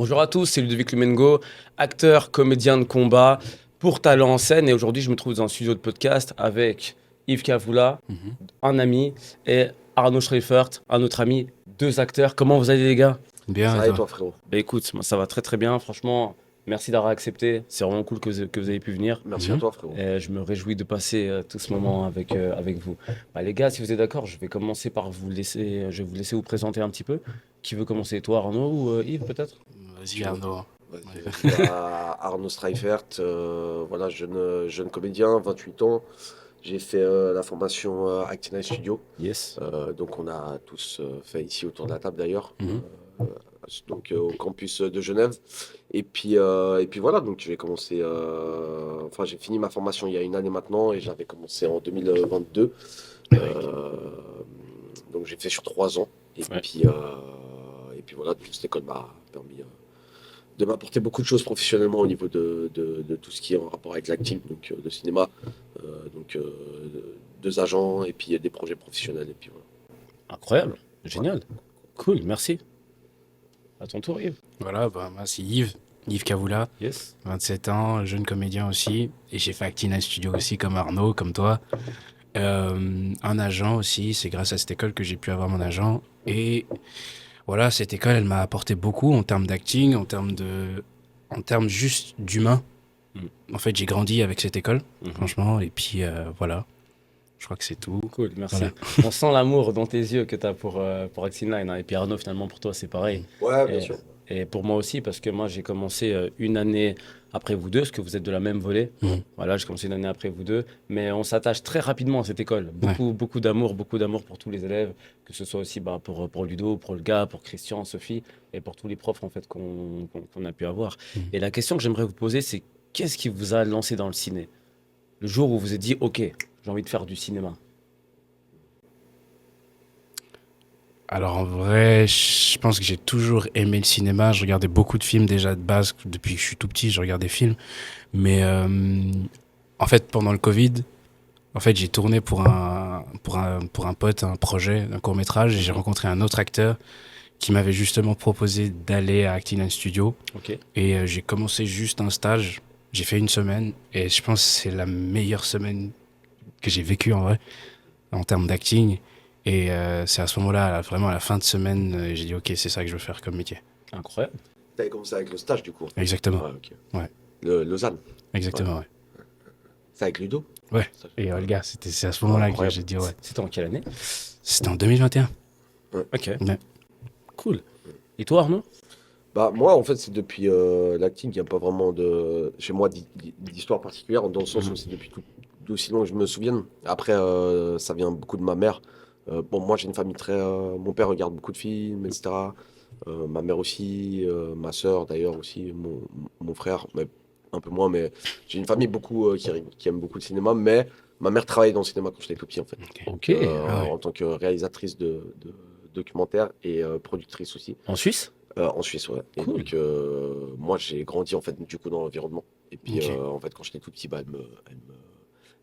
Bonjour à tous, c'est Ludovic Lumengo, acteur, comédien de combat pour talent en scène. Et aujourd'hui, je me trouve dans un studio de podcast avec Yves Kavoula, Mhm. un ami, et Arnaud Schreifert, un autre ami, deux acteurs. Comment vous allez, les gars? Bien, Ça et va et toi? toi, frérot? Bah écoute, moi, ça va très très bien. Franchement, merci d'avoir accepté. C'est vraiment cool que vous ayez pu venir. Merci à Mhm. toi, frérot. Et je me réjouis de passer tout ce moment avec vous. Bah, les gars, si vous êtes d'accord, je vais commencer par je vais vous laisser vous présenter un petit peu. Qui veut commencer, toi, Arnaud ou Yves, peut-être? Vas-y, Arnaud. Vas-y. Arnaud Streifert, voilà, jeune comédien, 28 ans. J'ai fait la formation Actina Studio. Yes. Donc on a tous fait ici autour de la table d'ailleurs. Mhm. Donc au campus de Genève. Et puis voilà, donc j'ai commencé, enfin j'ai fini ma formation il y a une année maintenant et j'avais commencé en 2022. Euh, donc j'ai fait sur 3 ans. Et Ouais. puis voilà, toute cette école m'a permis de m'apporter beaucoup de choses professionnellement au niveau de tout ce qui est en rapport avec l'acting, donc de cinéma, donc 2 agents et puis des projets professionnels. Et puis voilà. Incroyable. Génial. Cool, merci. À ton tour, Yves. Voilà, bah, moi c'est Yves Kavoula, Yes. 27 ans, jeune comédien aussi. Et j'ai fait Acting Studio aussi, comme Arnaud, comme toi. Un agent aussi, c'est grâce à cette école que j'ai pu avoir mon agent. Et voilà, cette école, elle m'a apporté beaucoup en termes d'acting, en termes juste d'humain. Mm. En fait, j'ai grandi avec cette école, Mhm. franchement. Et puis voilà, je crois que c'est tout. Cool, merci. Voilà. On sent l'amour dans tes yeux que tu as pour Acting Line, hein. Et puis Arnaud, finalement, pour toi, c'est pareil. Ouais, bien Et, sûr. et pour moi aussi, parce que moi, j'ai commencé une année après vous deux, parce que vous êtes de la même volée. Mhm. Voilà, j'ai commencé une année après vous deux. Mais on s'attache très rapidement à cette école. Ouais. Beaucoup d'amour pour tous les élèves, que ce soit aussi pour Ludo, pour le gars, pour Christian, Sophie, et pour tous les profs en fait, qu'on a pu avoir. Mhm. Et la question que j'aimerais vous poser, c'est qu'est-ce qui vous a lancé dans le ciné? Le jour où vous vous êtes dit, OK, j'ai envie de faire du cinéma. Alors en vrai, je pense que j'ai toujours aimé le cinéma. Je regardais beaucoup de films déjà de base. Depuis que je suis tout petit, je regarde des films. Mais en fait, pendant le Covid, en fait, j'ai tourné pour un pote, un projet, un court-métrage. Et j'ai rencontré un autre acteur qui m'avait justement proposé d'aller à Acting Studio. OK. Et j'ai commencé juste un stage. J'ai fait une semaine. Et je pense que c'est la meilleure semaine que j'ai vécue en vrai, en termes d'acting. Et c'est à ce moment-là, vraiment à la fin de semaine, j'ai dit ok, c'est ça que je veux faire comme métier. Incroyable. T'avais commencé avec le stage du coup. Exactement, Ouais, ok. Ouais. Lausanne. exactement, ouais. C'est avec Ludo. Ouais. Stage. Et Olga, c'est à ce moment-là que Incroyable. j'ai dit ouais. C'était en quelle année? C'était en 2021. OK. Ouais. Cool. Et toi, Arnaud? Bah moi en fait c'est depuis l'acting, il n'y a pas vraiment de chez moi d'histoire particulière dans le sens où c'est depuis d'aussi loin que je me souvienne. Après ça vient beaucoup de ma mère. Bon moi j'ai une famille très mon père regarde beaucoup de films etc. Ma mère aussi, ma sœur d'ailleurs aussi, mon frère mais un peu moins mais j'ai une famille beaucoup qui aime beaucoup le cinéma mais ma mère travaillait dans le cinéma quand j'étais tout petit en fait. OK. Ah ouais. En tant que réalisatrice de documentaires et productrice aussi. En Suisse? En Suisse, ouais. Et Cool. donc, moi, j'ai grandi en fait du coup dans l'environnement. Et puis, Ok. en fait, quand j'étais tout petit, bah,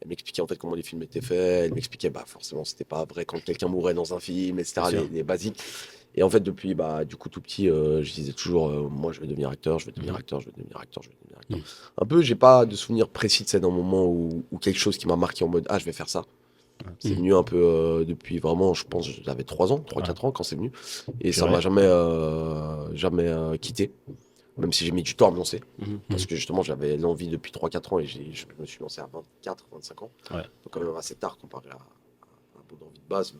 elle m'expliquait en fait comment les films étaient faits. Elle m'expliquait, bah, forcément, c'était pas vrai quand quelqu'un mourait dans un film, etc. Bien sûr. Les basiques. Et en fait, depuis, bah, du coup, tout petit, je disais toujours, moi, je vais devenir acteur, je vais devenir acteur, je vais devenir acteur, je vais devenir acteur. Un peu, j'ai pas de souvenir précis de ça d'un moment où quelque chose qui m'a marqué en mode, ah, je vais faire ça. C'est venu un peu depuis vraiment, je pense, j'avais 3 ans, 3-4 ans quand c'est venu. Et ça Purée. m'a jamais quitté, même si j'ai mis du temps à me lancer. Mhm. Parce que justement, j'avais l'envie depuis 3-4 ans et je me suis lancé à 24-25 ans. Ouais. Donc quand même assez tard comparé à un peu d'envie de base.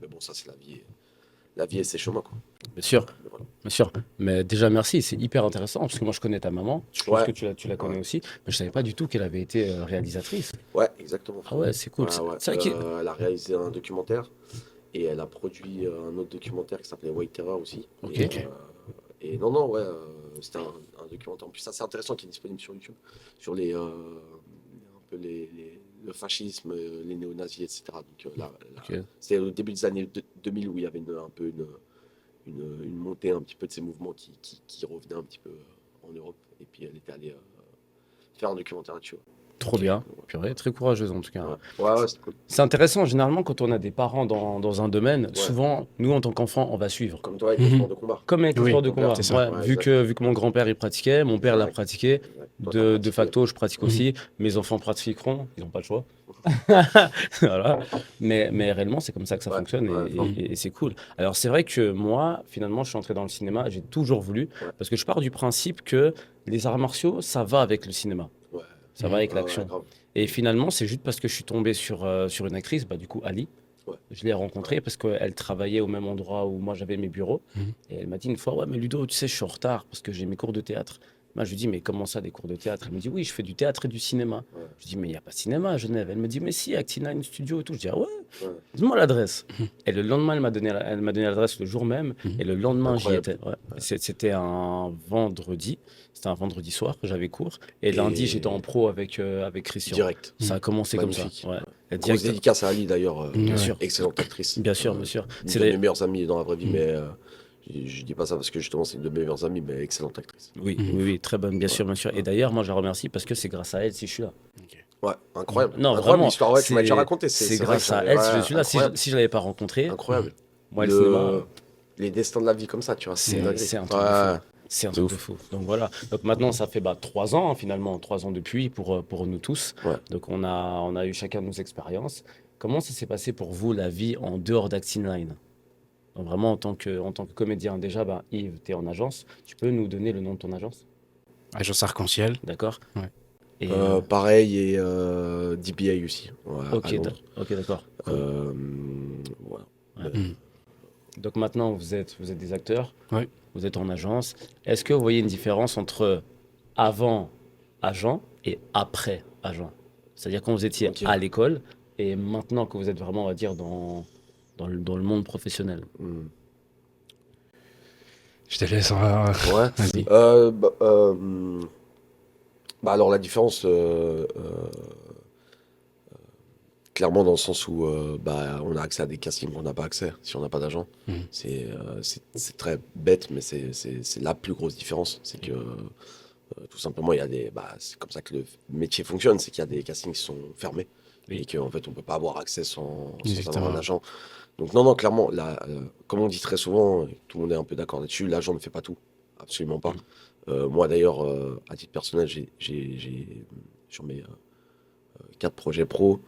Mais bon, ça c'est la vie. La vie et ses chemins, quoi. Bien sûr, Mais voilà. bien sûr. Mais déjà, merci, c'est hyper intéressant parce que moi, je connais ta maman. Je pense Ouais. que tu la connais Ouais. aussi. Mais je savais pas du tout qu'elle avait été réalisatrice. Ouais, exactement. Ah ouais, c'est cool. Ouais, ouais. C'est vrai qu'il- Elle a réalisé un documentaire et elle a produit un autre documentaire qui s'appelait White Terror aussi. Ok. Et non, non, ouais, c'était un documentaire en plus assez intéressant qui est disponible sur YouTube sur un peu le fascisme, les néo-nazis, etc. Donc Ok. c'était au début des années 2000 où il y avait un peu une montée un petit peu de ces mouvements qui revenaient un petit peu en Europe. Et puis elle était allée faire un documentaire là-dessus. Trop Ok. bien. Purée, très courageuse en tout cas. Ouais, c'est cool. C'est intéressant, généralement, quand on a des parents dans un domaine, Ouais. souvent, nous, en tant qu'enfants, on va suivre. Comme toi avec le Mhm. sport de combat. Comme avec le Oui, sport de Ton père, combat. c'est ça. Ouais, Ouais, vu exact. vu que mon grand-père, il pratiquait, mon père l'a Exact. pratiqué, Exact. Toi, t'as de pratiqué. facto, je pratique Mhm. aussi. Mes enfants pratiqueront, ils n'ont pas le choix. Voilà. Mais réellement, c'est comme ça que ça Ouais, fonctionne ouais, et, fort. et c'est cool. Alors, c'est vrai que moi, finalement, je suis entré dans le cinéma, j'ai toujours voulu, Ouais. parce que je pars du principe que les arts martiaux, ça va avec le cinéma, Ouais. ça va avec Ouais, ouais, l'action. grave. Et finalement, c'est juste parce que je suis tombé sur une actrice, bah, du coup, Ali. Ouais. Je l'ai rencontrée parce qu'elle travaillait au même endroit où moi j'avais mes bureaux. Mhm. Et elle m'a dit une fois, ouais, mais Ludo, tu sais, je suis en retard parce que j'ai mes cours de théâtre. Moi, je lui dis, mais comment ça, des cours de théâtre? Elle me dit, oui, je fais du théâtre et du cinéma. Ouais. Je dis, mais il n'y a pas de cinéma à Genève. Elle me dit, mais si, Actina Studio et tout. Je dis, ah ouais, Ouais. dis-moi l'adresse. Mhm. Et le lendemain, elle m'a donné l'adresse le jour même. Mhm. Et le lendemain, j'y Incroyable. étais. Ouais. C'était un vendredi. C'était un vendredi soir que j'avais cours. Et lundi, j'étais en pro avec Christian. Direct. Ça a commencé Magnifique. comme ça. Ouais. Et Grosse direct- dédicace à Ali d'ailleurs. Bien Ouais. sûr. Excellente actrice. Bien sûr, bien sûr. Une C'est de des- mes meilleures amies dans la vraie vie, Mhm. mais je dis pas ça parce que justement c'est une de mes meilleures amies, mais excellente actrice. Oui, Mhm. oui, oui, très bonne, bien sûr, bien sûr. Et d'ailleurs, moi, je la remercie parce que c'est grâce à elle si je suis là. Ouais, incroyable. Non, Incroyable vraiment, l'histoire, ouais, tu m'as déjà raconté. c'est vrai grâce que à ça- elle si je ouais, suis là. Si incroyable. je l'avais pas rencontrée, Incroyable. moi, le cinéma, Les destins de la vie comme ça, tu vois, c'est une dinguerie. c'est un truc de Ouais. fou. C'est un De truc ouf. de fou. Donc voilà. Donc maintenant, ça fait 3 ans, hein, finalement, 3 ans depuis pour nous tous. Ouais. Donc on a eu chacun nos expériences. Comment ça s'est passé pour vous, la vie en dehors d'Acting Line? Donc vraiment, en tant que comédien, déjà, bah, Yves, tu es en agence. Tu peux nous donner le nom de ton agence? Agence Arc-en-Ciel. D'accord? Ouais. Et, Pareil, et DBA aussi, ouais, à ok, Londres. ok, d'accord. Cool. Voilà. Ouais. Mhm. Donc maintenant, vous êtes des acteurs, Ouais. vous êtes en agence. Est-ce que vous voyez une différence entre avant agent et après agent? C'est-à-dire quand vous étiez Ok. à l'école et maintenant que vous êtes vraiment, on va dire, dans le monde professionnel. Hmm. Je te laisse. Ouais. Vas-y. Bah alors la différence, clairement dans le sens où bah, on a accès à des castings qu'on n'a pas accès si on n'a pas d'agent. Mhm. C'est très bête, mais c'est la plus grosse différence. C'est que tout simplement, il y a c'est comme ça que le métier fonctionne, c'est qu'il y a des castings qui sont fermés Oui. et qu'en fait on peut pas avoir accès sans Exactement. avoir un agent. Donc non, clairement, comme on dit très souvent, tout le monde est un peu d'accord là-dessus, l'agent ne fait pas tout, absolument pas. Moi d'ailleurs, à titre personnel, j'ai sur mes 4 projets pro,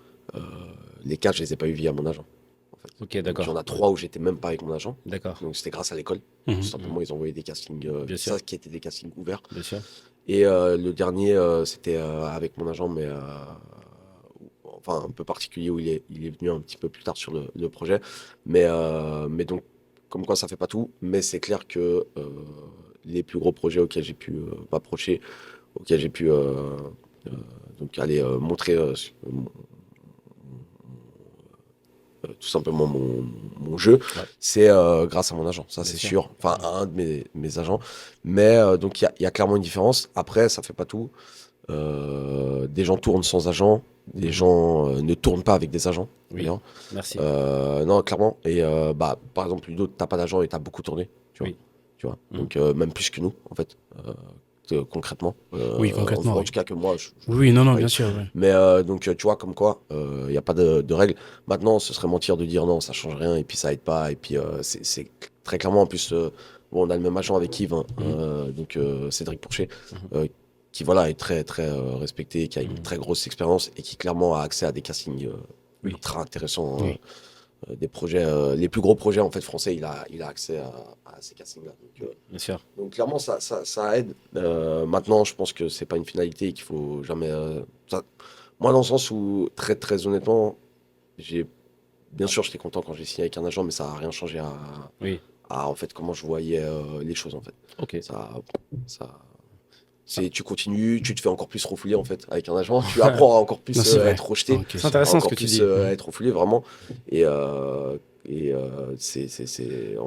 les 4 je les ai pas eu via mon agent. En fait. Ok, Donc, d'accord. il y en a 3 où j'étais même pas avec mon agent. D'accord, Donc c'était grâce à l'école. Mhm. Tout simplement, ils envoyaient des castings, Bien sûr. ça qui étaient des castings ouverts. bien sûr. Et le dernier, c'était avec mon agent, mais enfin un peu particulier où il est venu un petit peu plus tard sur le projet. Mais donc, comme quoi ça fait pas tout, mais c'est clair que les plus gros projets auxquels j'ai pu m'approcher, auxquels j'ai pu donc aller montrer tout simplement mon jeu, Ouais. c'est grâce à mon agent, ça Bien c'est sûr. sûr, enfin à un de mes agents. Mais donc il y a clairement une différence. Après, ça fait pas tout. Des gens tournent sans agent, des gens ne tournent pas avec des agents. Oui. d'ailleurs. Merci. Non, clairement. Et bah, par exemple, Ludo, t'as pas d'agent et t'as beaucoup tourné. Tu vois. Oui. Tu vois. Mhm. Donc même plus que nous, en fait. Concrètement. Oui, concrètement, En oui. tout cas que moi. Oui, non, Oui. bien sûr. Ouais. Mais donc, tu vois, comme quoi, il n'y a pas de règles. Maintenant, ce serait mentir de dire non, ça change rien, et puis ça aide pas, et puis c'est très clairement, en plus, bon, on a le même agent avec Yves, hein, donc Cédric Pourchet, qui voilà, est très, très respecté, qui a une très grosse expérience, et qui clairement a accès à des castings Oui. ultra intéressants, Oui. des projets, les plus gros projets, en fait, français, il a accès à ces castings-là. Bien sûr. Donc clairement, ça aide. Maintenant, je pense que c'est pas une finalité et qu'il faut jamais. Moi, dans le sens où, très très honnêtement, bien sûr, j'étais content quand j'ai signé avec un agent, mais ça a rien changé Oui. à en fait comment je voyais les choses en fait. Ok. Tu continues, tu te fais encore plus refouler en fait avec un agent, tu apprends à encore plus Non, c'est à vrai. être rejeté. Ok, C'est c'est intéressant ce Encore que tu plus dis. à être refoulé vraiment et en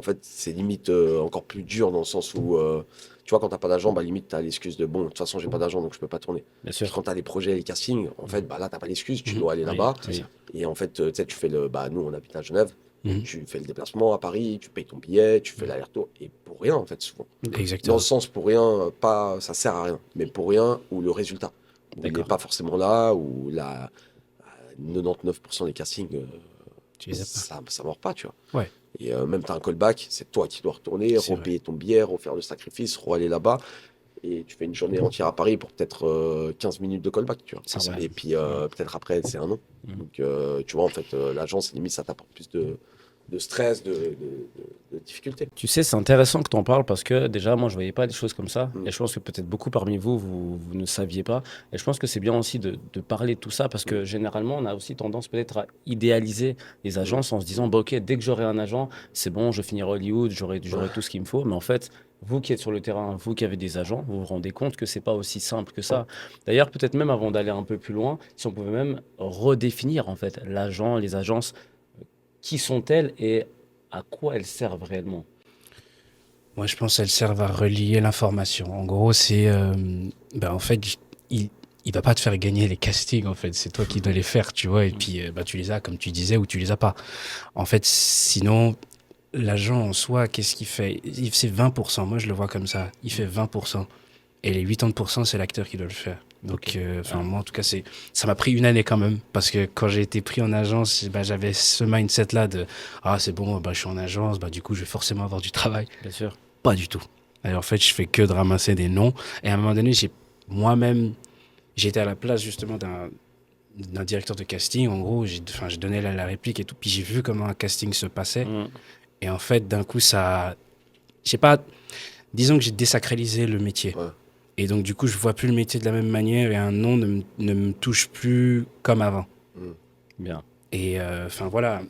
fait c'est limite encore plus dur dans le sens où tu vois quand t'as pas d'agent bah limite t'as l'excuse de bon de toute façon j'ai pas d'agent donc je peux pas tourner. Bien Puis sûr. quand t'as les projets les castings en fait bah là t'as pas l'excuse tu Mhm. dois aller Oui, là-bas oui. et en fait tu sais tu fais nous on habite à Genève Mhm. tu fais le déplacement à Paris tu payes ton billet tu fais l'aller-retour et pour rien en fait souvent dans Exactement. le sens pour rien pas ça sert à rien mais pour rien ou le résultat où il n'est D'accord. pas forcément là, où 99% des castings, Tu les as pas. ça mord pas, tu vois. Ouais. Et même tu as un callback, c'est toi qui dois retourner, C'est vrai. repayer ton billet, refaire le sacrifice, aller là-bas. Et tu fais une journée entière à Paris pour peut-être 15 minutes de callback, tu vois. Ah ouais. Et puis peut-être après, c'est un non. Mhm. Donc tu vois, en fait, l'agence, limite, ça t'apporte plus de stress, de difficultés. Tu sais, c'est intéressant que tu en parles parce que déjà, moi, je voyais pas les choses comme ça. Mm. Et je pense que peut-être beaucoup parmi vous, vous ne saviez pas. Et je pense que c'est bien aussi de parler de tout ça parce que généralement, on a aussi tendance peut-être à idéaliser les agences en se disant, bah, OK, dès que j'aurai un agent, c'est bon, je finirai Hollywood, j'aurai tout ce qu'il me faut. Mais en fait, vous qui êtes sur le terrain, vous qui avez des agents, vous vous rendez compte que c'est pas aussi simple que ça. D'ailleurs, peut-être même avant d'aller un peu plus loin, si on pouvait même redéfinir en fait l'agent, les agences, qui sont-elles et à quoi elles servent réellement? Moi, je pense qu'elles servent à relier l'information. En gros, c'est. En fait, il, il va pas te faire gagner les castings, en fait. C'est toi qui dois les faire, tu vois. Et puis, tu les as, comme tu disais, ou tu les as pas. En fait, sinon, l'agent en soi, qu'est-ce qu'il fait? C'est 20%. Moi, je le vois comme ça. Il fait 20%. Et les 80%, c'est l'acteur qui doit le faire. Donc, moi, en tout cas, ça m'a pris une année quand même. Parce que quand j'ai été pris en agence, j'avais ce mindset-là de ah, c'est bon, je suis en agence, du coup, je vais forcément avoir du travail. Bien sûr. Pas du tout. Et en fait, je fais que de ramasser des noms. Et à un moment donné, moi-même, j'étais à la place justement d'un directeur de casting. En gros, j'ai donné la réplique et tout. Puis j'ai vu comment un casting se passait. Mm. Et en fait, d'un coup, ça. Je sais pas. Disons que j'ai désacralisé le métier. Ouais. Et donc, du coup, je vois plus le métier de la même manière et un nom ne me touche plus comme avant. Bien. Et voilà.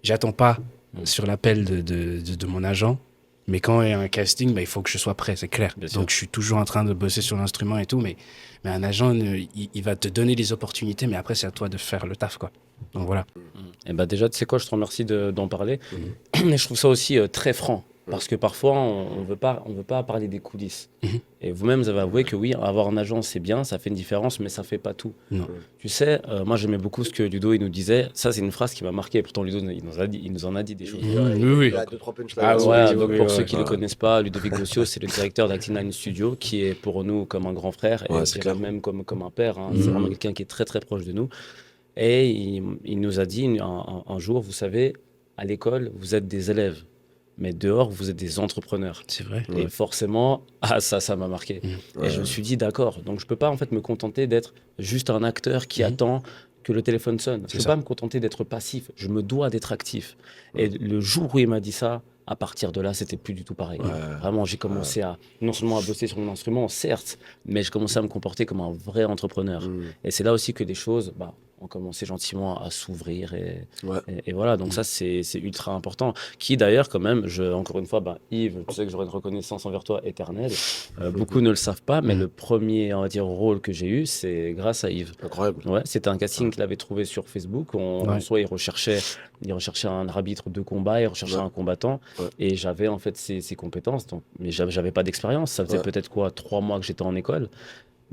J'attends pas Mm. sur l'appel de mon agent. Mais quand il y a un casting, il faut que je sois prêt, c'est clair. Bien sûr. Donc, je suis toujours en train de bosser sur l'instrument et tout. Mais un agent, il va te donner les opportunités, mais après, c'est à toi de faire le taf, quoi. Donc, voilà. Et déjà, tu sais quoi, je te remercie d'en parler. Et je trouve ça aussi très franc. Parce que parfois, on veut pas parler des coulisses. Mhm. Et vous-même, vous avez avoué que oui, avoir un agent, c'est bien, ça fait une différence, mais ça fait pas tout. Non. Tu sais, moi, j'aimais beaucoup ce que Ludo il nous disait. Ça, c'est une phrase qui m'a marqué. Pourtant, Ludo, il nous en a dit des choses. Oui. Il y a 2-3 punchlines. Ah, Ouais, oui, donc oui, pour oui, ceux qui ne ouais. le connaissent pas, Ludovic Bossio, c'est le directeur d'Acting Line Studio, qui est pour nous comme un grand frère, et Ouais, je c'est dirais clair. même comme un père. Hein. Mhm. C'est vraiment quelqu'un qui est très très proche de nous. Et il nous a dit un jour, vous savez, à l'école, vous êtes des élèves, mais dehors, vous êtes des entrepreneurs. C'est vrai. Et forcément, ça m'a marqué. Mhm. Et je me suis dit, d'accord, donc je peux pas en fait me contenter d'être juste un acteur qui Mhm. attend que le téléphone sonne. Je C'est peux ça. pas me contenter d'être passif. Je me dois d'être actif. Et le jour où il m'a dit ça, à partir de là, c'était plus du tout pareil. Ouais. Vraiment, j'ai commencé à non seulement à bosser sur mon instrument, certes, mais je commençais à me comporter comme un vrai entrepreneur. Et c'est là aussi que des choses ont commencé gentiment à s'ouvrir. Ouais. Et voilà, donc ça, c'est ultra important. Qui d'ailleurs, quand même, encore une fois, Yves, tu sais que j'aurai une reconnaissance envers toi éternelle. Beaucoup ne le savent pas, mais le premier, on va dire, rôle que j'ai eu, c'est grâce à Yves. Incroyable. Ouais, c'était un casting qu'il avait trouvé sur Facebook. En Ouais. soi, il recherchait un arbitre de combat, il recherchait Ouais. un combattant. Ouais. Et j'avais en fait ses compétences. Mais j'avais pas d'expérience. Ça faisait Ouais. peut-être 3 mois que j'étais en école.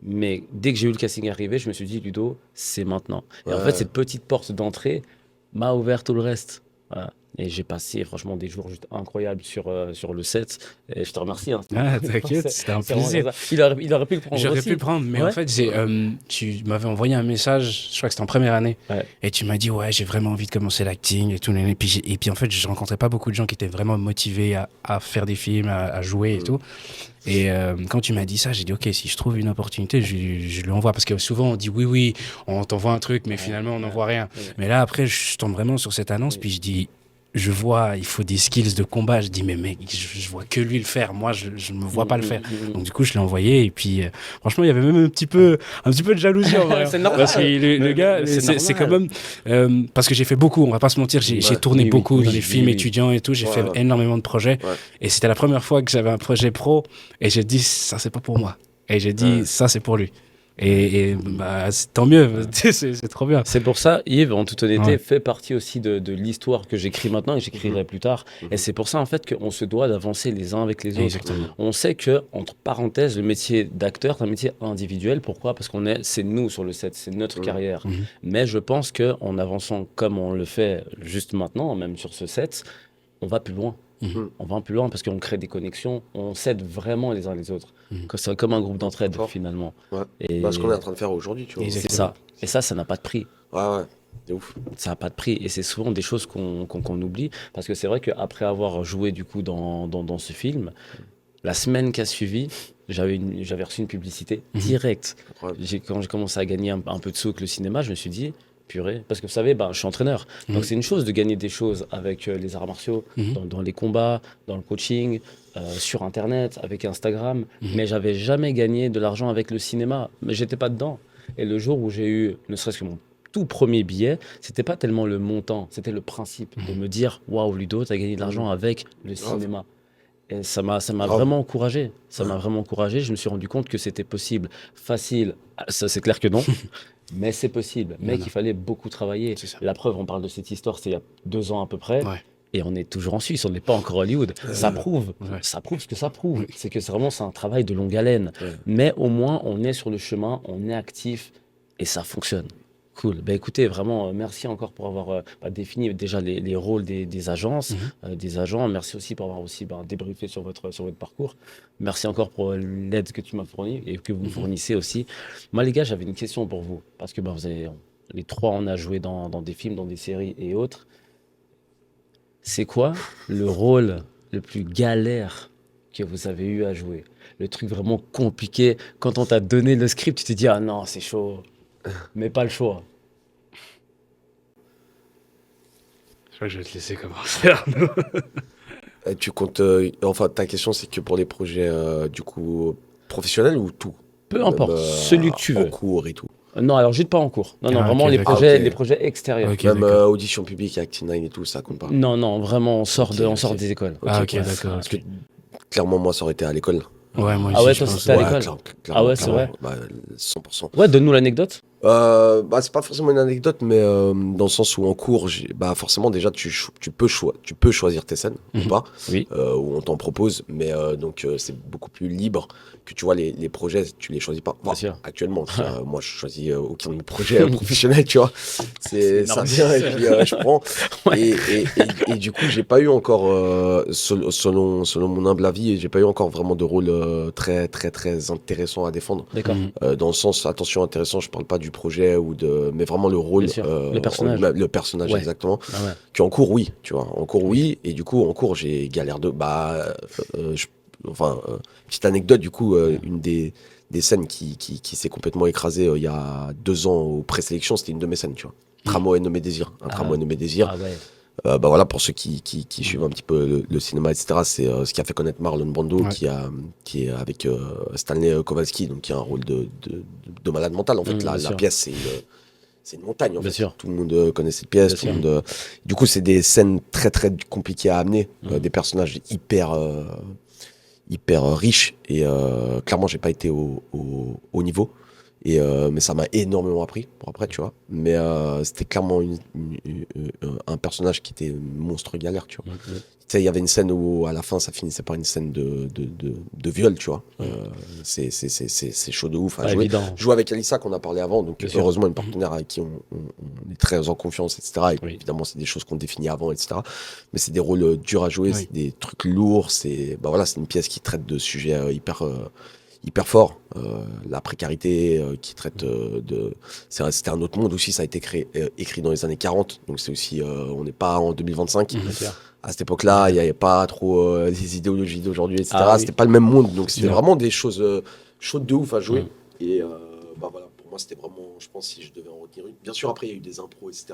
Mais dès que j'ai eu le casting arrivé, je me suis dit, Ludo, c'est maintenant. Et en Ouais. fait, cette petite porte d'entrée m'a ouvert tout le reste. Voilà. Et j'ai passé franchement des jours juste incroyables sur le set. Et je te remercie. Hein. Ah, t'inquiète, c'était un C'est vraiment plaisir. ça. Il aurait pu le prendre J'aurais aussi. pu le prendre, mais Ouais. en fait, tu m'avais envoyé un message, je crois que c'était en première année, Ouais. et tu m'as dit, ouais, j'ai vraiment envie de commencer l'acting et tout. Et puis en fait, je rencontrais pas beaucoup de gens qui étaient vraiment motivés à faire des films, à jouer et tout. Et quand tu m'as dit ça, j'ai dit, ok, si je trouve une opportunité, je lui envoie. Parce que souvent, on dit, oui, on t'envoie un truc, mais finalement, on n'envoie rien. Ouais. Mais là, après, je tombe vraiment sur cette annonce, puis je dis, je vois, il faut des skills de combat. Je dis, mais mec, je vois que lui le faire. Moi, je me vois pas le faire. Donc du coup, je l'ai envoyé et puis franchement, il y avait même un petit peu de jalousie en vrai. C'est normal. Parce que le gars, Mais c'est c'est quand normal. même parce que j'ai fait beaucoup. On va pas se mentir, j'ai Ouais. tourné Oui, beaucoup oui, dans les oui, films oui. étudiants et tout. J'ai Ouais, fait ouais. énormément de projets Ouais. et c'était la première fois que j'avais un projet pro et j'ai dit ça c'est pas pour moi. Et j'ai dit Ouais. ça c'est pour lui. Et tant mieux, c'est trop bien. C'est pour ça, Yves, en toute honnêteté, Ouais. fait partie aussi de l'histoire que j'écris maintenant et que j'écrirai plus tard. Et c'est pour ça, en fait, qu'on se doit d'avancer les uns avec les autres. Exactement. On sait que, entre parenthèses, le métier d'acteur est un métier individuel. Pourquoi ? Parce c'est nous sur le set, c'est notre carrière. Mhm. Mais je pense qu'en avançant comme on le fait juste maintenant, même sur ce set, on va plus loin. On va un peu plus loin parce qu'on crée des connexions, on s'aide vraiment les uns les autres. C'est comme un groupe d'entraide Fort. finalement. Ouais. Et Bah, ce qu'on est en train de faire aujourd'hui, tu vois. c'est ça. Et ça n'a pas de prix. Ouais, c'est ouf. Ça n'a pas de prix. Et c'est souvent des choses qu'on oublie. Parce que c'est vrai qu'après avoir joué du coup dans ce film, la semaine qui a suivi, j'avais reçu une publicité directe. Incroyable. Quand j'ai commencé à gagner un peu de sous avec le cinéma, je me suis dit, purée. Parce que vous savez, je suis entraîneur. Donc c'est une chose de gagner des choses avec les arts martiaux, dans les combats, dans le coaching, sur Internet, avec Instagram. Mais j'avais jamais gagné de l'argent avec le cinéma. Mais j'étais pas dedans. Et le jour où j'ai eu, ne serait-ce que mon tout premier billet, c'était pas tellement le montant, c'était le principe de me dire, waouh, Ludo, tu as gagné de l'argent avec le cinéma. Et ça m'a Grave. vraiment encouragé. Ça m'a vraiment encouragé. Je me suis rendu compte que c'était possible. Facile, ça c'est clair que non. Mais c'est possible. Mais qu'il fallait beaucoup travailler. C'est ça. La preuve, on parle de cette histoire, c'est il y a 2 ans à peu près. Ouais. Et on est toujours en Suisse, on n'est pas encore à Hollywood. Ça prouve ce que ça prouve. Oui. C'est que c'est vraiment un travail de longue haleine. Ouais. Mais au moins, on est sur le chemin, on est actif et ça fonctionne. Cool. Écoutez, vraiment, merci encore pour avoir défini déjà les rôles des agences, des agents. Merci aussi pour avoir aussi débriefé sur votre parcours. Merci encore pour l'aide que tu m'as fournie et que vous me fournissez aussi. Moi, les gars, j'avais une question pour vous. Parce que vous avez, les trois, on a joué dans des films, dans des séries et autres. C'est quoi le rôle le plus galère que vous avez eu à jouer? Le truc vraiment compliqué. Quand on t'a donné le script, tu t'es dit, ah non, c'est chaud. Mais pas le choix. Je crois que je vais te laisser commencer, Arnaud. Tu comptes. Enfin, ta question, c'est que pour les projets, du coup, professionnels ou tout? Peu importe, celui que tu En veux. cours et tout. Non, alors juste pas en cours. Non, non, Ah, vraiment ok, les d'accord. projets, Ok. les projets extérieurs. Ok, Même d'accord. audition publique, Acti9 et tout, ça compte pas. Non, non, vraiment, on sort, Ok, on ok. sort des écoles. Ah, ok, ouais. d'accord. Parce ok. que clairement, moi, ça aurait été à l'école. Ouais, moi Ah aussi, ouais, je toi, pense. c'était à Ouais, l'école. clairement, Ah ouais, c'est clairement. vrai. 100%. Ouais, donne-nous l'anecdote. C'est pas forcément une anecdote, mais dans le sens où en cours, forcément déjà tu peux choisir tes scènes ou pas, Oui. ou on t'en propose, mais donc c'est beaucoup plus libre que tu vois les projets, tu les choisis pas. Bien sûr. Actuellement, moi je choisis aucun de mes projets professionnels, tu vois. C'est ça énorme. vient et puis je prends. Ouais. Et du coup, j'ai pas eu encore, selon mon humble avis, j'ai pas eu encore vraiment de rôle très très très intéressant à défendre. D'accord. Dans le sens, attention, intéressant, je parle pas du projet mais vraiment le rôle, Bien sûr, le personnage. en lui-même, le personnage Ouais. exactement. Ah ouais. Qui en cours, oui, tu vois, en cours, oui, et du coup, en cours, j'ai galère de, petite anecdote, du coup, une des scènes qui s'est complètement écrasée il y a 2 ans aux présélections, c'était une de mes scènes, tu vois. Tramway nommé Désir, un tramway nommé Désir. Ah ouais. Voilà, pour ceux qui suivent un petit peu le cinéma, etc., c'est ce qui a fait connaître Marlon Brando, Ouais. qui est avec Stanley Kowalski, donc qui a un rôle de malade mental. En fait, Bien la sûr. pièce, c'est une montagne. En Bien fait. sûr. Tout le monde connaît cette pièce. Bien Tout le sûr. monde, du coup, c'est des scènes très, très compliquées à amener, des personnages hyper riches, et clairement, j'ai pas été au niveau. Mais ça m'a énormément appris pour après, tu vois. Mais c'était clairement un personnage qui était monstre galère, tu vois. Tu sais, il y avait une scène où à la fin ça finissait par une scène de viol, tu vois. C'est chaud de ouf à Pas jouer. évident. Jouer avec Alissa qu'on a parlé avant, donc Bien sûr. heureusement une partenaire avec qui on est très en confiance, etc. Et Oui. évidemment, c'est des choses qu'on définit avant, etc. Mais c'est des rôles durs à jouer, Oui. c'est des trucs lourds, c'est une pièce qui traite de sujets hyper fort, la précarité qui traite c'était un autre monde aussi, ça a été écrit dans les années 40, donc c'est aussi on n'est pas en 2025. Bien sûr. À cette époque-là, il n'y avait pas trop les idéologies d'aujourd'hui, etc. Ah oui. C'était pas le même monde, donc c'était Non. vraiment des choses chaudes de ouf à jouer. Mm. Et voilà, pour moi, c'était vraiment, je pense, si je devais en retenir une. Bien sûr, après, il y a eu des impros, etc.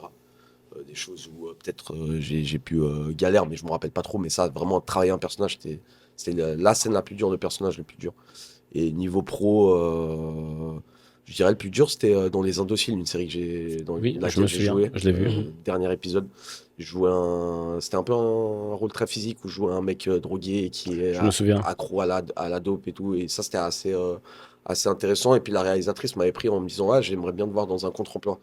Des choses où peut-être j'ai pu galère, mais je me rappelle pas trop. Mais ça, vraiment, travailler un personnage, c'était la scène la plus dure, le personnage le plus dur. Et niveau pro, je dirais le plus dur, c'était dans Les Indociles, une série que j'ai dans Oui, je laquelle me j'ai souviens, joué. je l'ai vu. Dernier épisode, c'était un peu un rôle très physique où je jouais un mec drogué qui est Je me souviens. accro à la dope et tout. Et ça, c'était assez intéressant. Et puis la réalisatrice m'avait pris en me disant, j'aimerais bien te voir dans un contre-emploi.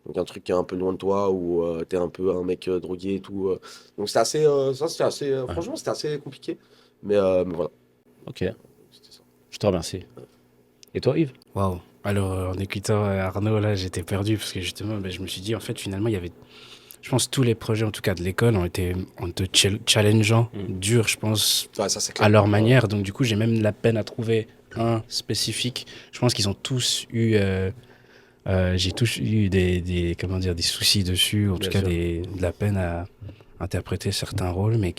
Donc un truc qui est un peu loin de toi, où t'es un peu un mec drogué et tout. Donc c'était assez, franchement, c'était assez compliqué. Mais voilà. Ok, C'était ça. je te remercie. Et toi, Yves? Waouh. Alors, en écoutant Arnaud, là, j'étais perdu parce que justement, je me suis dit, en fait, finalement, il y avait je pense que tous les projets, en tout cas de l'école, ont été challengeants, durs, je pense, Ouais, ça, c'est à clair. leur manière. Donc, du coup, j'ai même la peine à trouver un spécifique. Je pense qu'ils ont tous eu, j'ai tous eu comment dire, des soucis dessus, en tout Bien cas sûr. de la peine à interpréter certains rôles. Mais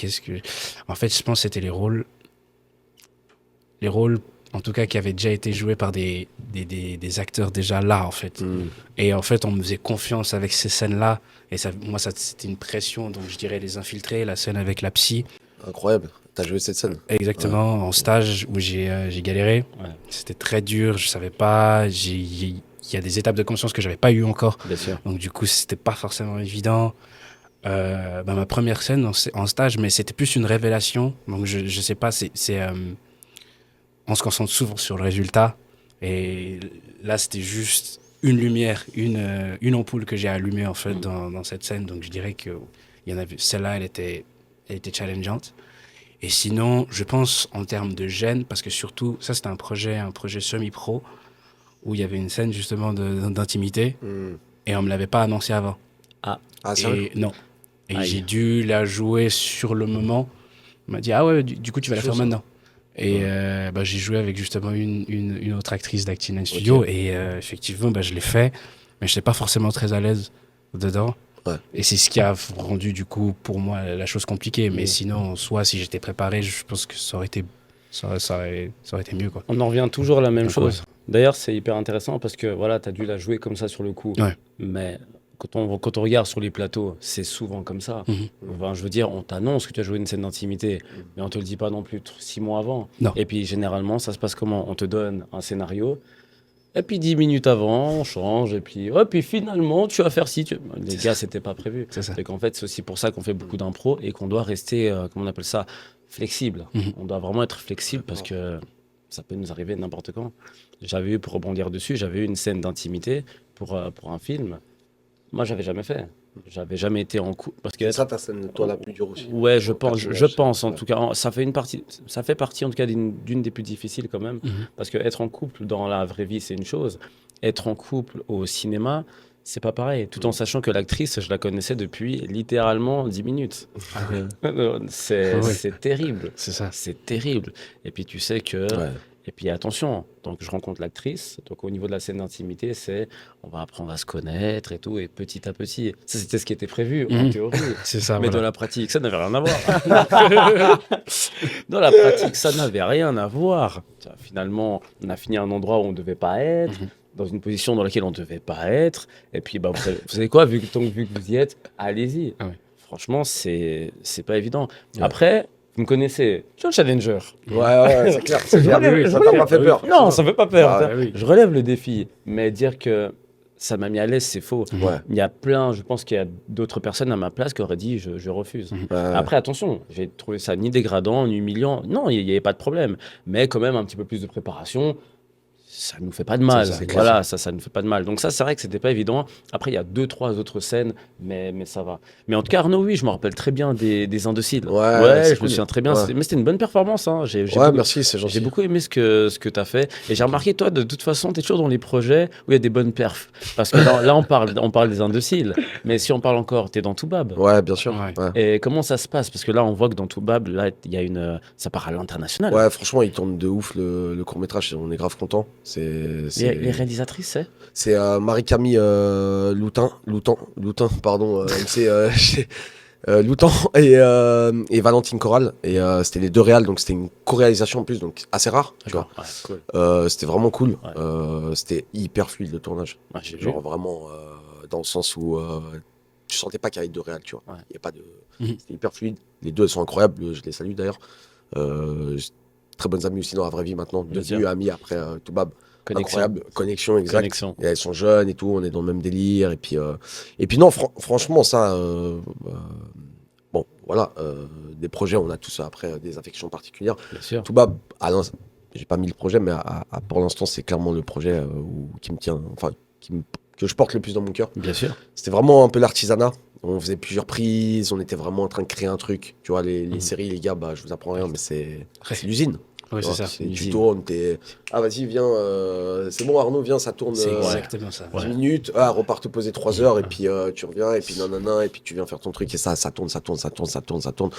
en fait, je pense que c'était les rôles, en tout cas, qui avaient déjà été joués par des acteurs déjà là, en fait. Et en fait, on me faisait confiance avec ces scènes-là. Et moi, c'était une pression. Donc, je dirais Les Infiltrés, la scène avec la psy. Incroyable. T'as joué cette scène. Exactement, en stage où j'ai galéré. Ouais. C'était très dur, je savais pas. Il y a des étapes de conscience que j'avais pas eues encore. Bien sûr. Donc, du coup, c'était pas forcément évident. Ma première scène en stage, mais c'était plus une révélation. Donc, je sais pas, on se concentre souvent sur le résultat. Et là, c'était juste une lumière, une ampoule que j'ai allumée en fait dans cette scène. Donc je dirais que celle-là, elle était challengeante. Et sinon, je pense en termes de gêne, parce que surtout, ça c'était un projet semi-pro où il y avait une scène justement d'intimité et on me l'avait pas annoncé avant. Ah, sérieux? Et non. Et Aïe. j'ai dû la jouer sur le moment. On m'a dit, ah ouais, du coup, tu vas la Chaud, faire ça. maintenant. Et j'ai joué avec justement une autre actrice d'Acting and Studio. Et effectivement, je l'ai fait. Mais je n'étais pas forcément très à l'aise dedans. Ouais. Et c'est ce qui a rendu, du coup, pour moi, la chose compliquée. Mais sinon, soit si j'étais préparé, je pense que ça aurait été mieux, quoi. On en revient toujours à la même Donc, chose. D'ailleurs, c'est hyper intéressant parce que voilà, tu as dû la jouer comme ça sur le coup. Ouais. Mais quand on regarde sur les plateaux, c'est souvent comme ça. Enfin, je veux dire, on t'annonce que tu as joué une scène d'intimité, mais on te le dit pas non plus 6 mois avant. Non. Et puis généralement, ça se passe comment? On te donne un scénario, et puis 10 minutes avant, on change, et puis finalement, tu vas faire ci. Les gars, c'était pas prévu. C'est ça. C'est qu'en fait, c'est aussi pour ça qu'on fait beaucoup d'impro et qu'on doit rester, comment on appelle ça, flexible. On doit vraiment être flexible parce que ça peut nous arriver n'importe quand. Pour rebondir dessus, j'avais eu une scène d'intimité pour un film. Moi, j'avais jamais fait. J'avais jamais été en couple. Parce que C'est ça ta scène, toi, la plus dure aussi. ouais, je Ton pense, personnage, en ouais. tout cas. Ça fait partie en tout cas d'une des plus difficiles quand même. Parce que être en couple dans la vraie vie, c'est une chose. Être en couple au cinéma, c'est pas pareil. Tout en sachant que l'actrice, je la connaissais depuis littéralement 10 minutes. C'est Ouais. c'est terrible. C'est ça. C'est terrible. Et puis tu sais que. Ouais. Et puis attention, donc je rencontre l'actrice. Donc au niveau de la scène d'intimité, on va apprendre à se connaître et tout, et petit à petit. Ça, c'était ce qui était prévu en théorie. C'est ça, Mais voilà. dans la pratique, ça n'avait rien à voir. Dans la pratique, ça n'avait rien à voir. Finalement, on a fini à un endroit où on ne devait pas être, dans une position dans laquelle on ne devait pas être. Et puis, vous savez quoi, vu que vous y êtes, allez-y. Ah ouais. Franchement, c'est pas évident. Après, vous me connaissez, je suis un challenger. Ouais, c'est clair. C'est clair. relève- Ça t'a pas fait peur. Non, ça ne fait pas peur. Ah ouais, oui. Je relève le défi. Mais dire que ça m'a mis à l'aise, c'est faux. Ouais. Il y a je pense qu'il y a d'autres personnes à ma place qui auraient dit je refuse. Ouais. Après, attention, j'ai trouvé ça ni dégradant, ni humiliant. Non, il n'y avait pas de problème. Mais quand même, un petit peu plus de préparation, ça ne nous fait pas de mal. C'est ça, c'est clair. Voilà, ça ne fait pas de mal. Donc ça, c'est vrai que c'était pas évident. Après, il y a 2-3 autres scènes, mais ça va. Mais en tout cas, Arnaud, oui, je me rappelle très bien des Indociles. Ouais, c'est je me cool. souviens très bien. Ouais. Mais c'était une bonne performance. Hein. Ouais, merci, c'est gentil. J'ai beaucoup aimé ce que tu as fait. Et j'ai remarqué, toi, de toute façon, tu es toujours dans les projets où il y a des bonnes perfs. Parce que là, on parle des Indociles. Mais si on parle encore, tu es dans Toubab. Ouais, bien sûr. Ouais. Ouais. Et comment ça se passe? Parce que là, on voit que dans Toubab, là, il y a ça part à l'international. Ouais, franchement, il tourne de ouf le court-métrage. On est grave content. Les réalisatrices, C'est Marie-Camille Loutin, pardon, Loutan et Valentine Corral. Et c'était les deux réals, donc c'était une co-réalisation en plus, donc assez rare. Tu vois. Ouais, cool. C'était vraiment cool. Ouais. C'était hyper fluide le tournage. Ouais, j'ai vu. Genre vraiment dans le sens où tu sentais pas qu'il y avait deux réals, tu vois. Ouais. Il y a pas de... C'était hyper fluide. Les deux, elles sont incroyables. Je les salue d'ailleurs. Très bonnes amies aussi dans la vraie vie maintenant. Bien Devenues sûr. amies après Toubab. Connexion. Incroyable. Connexion, exact. Connexion. Et elles sont jeunes et tout, on est dans le même délire. Et puis non, franchement, ça, bon, voilà, des projets, on a tous après des affections particulières. Bien sûr. Toubab, j'ai pas mis le projet, mais pour l'instant, c'est clairement le projet qui me tient, enfin, que je porte le plus dans mon cœur. Bien sûr. C'était vraiment un peu l'artisanat. On faisait plusieurs prises, on était vraiment en train de créer un truc. Tu vois, les séries, les gars, je vous apprends rien, mais c'est l'usine. Ouais, Tu c'est vois, ça. tu Easy. tournes, ah vas-y, viens, c'est bon Arnaud, viens, ça tourne C'est exactement ça. 10 minutes, repars te poser 3 heures, et puis tu reviens, et puis nanana, et puis tu viens faire ton truc, et ça tourne, ça tourne, ça tourne, ça tourne, ça tourne.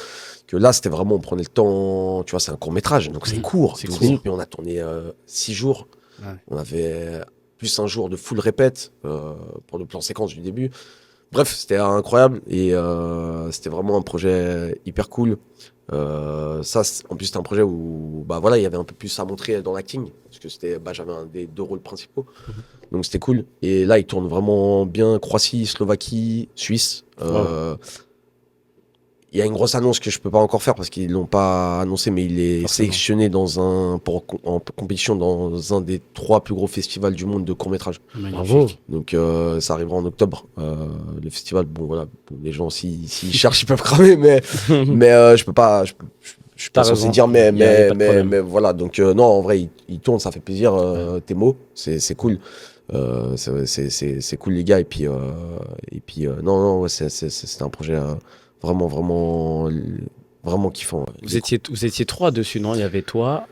Que là, c'était vraiment, on prenait le temps, tu vois, c'est un court-métrage, donc c'est court. C'est 12 court. minutes, mais on a tourné 6 jours. Ouais. On avait plus un jour de full répète pour le plan séquence du début. Bref, c'était incroyable et c'était vraiment un projet hyper cool. En plus, c'était un projet où bah, voilà, il y avait un peu plus à montrer dans l'acting parce que j'avais un des 2 rôles principaux. Donc c'était cool. Et là, il tourne vraiment bien Croatie, Slovaquie, Suisse. Il y a une grosse annonce que je peux pas encore faire parce qu'ils l'ont pas annoncé, mais il est Forcément. sélectionné en compétition dans un des 3 plus gros festivals du monde de court-métrage. Bravo. Donc ça arrivera en octobre. Le festival, bon voilà, les gens s'ils cherchent, ils peuvent cramer, mais je peux pas, je suis pas T'as censé raison. dire, Y a pas de problème. mais voilà. Donc non, en vrai, il tourne, ça fait plaisir. Tes mots, c'est cool. C'est cool les gars et puis non, ouais, c'est un projet vraiment kiffant. Ouais. Vous étiez 3 dessus, non? Il y avait toi,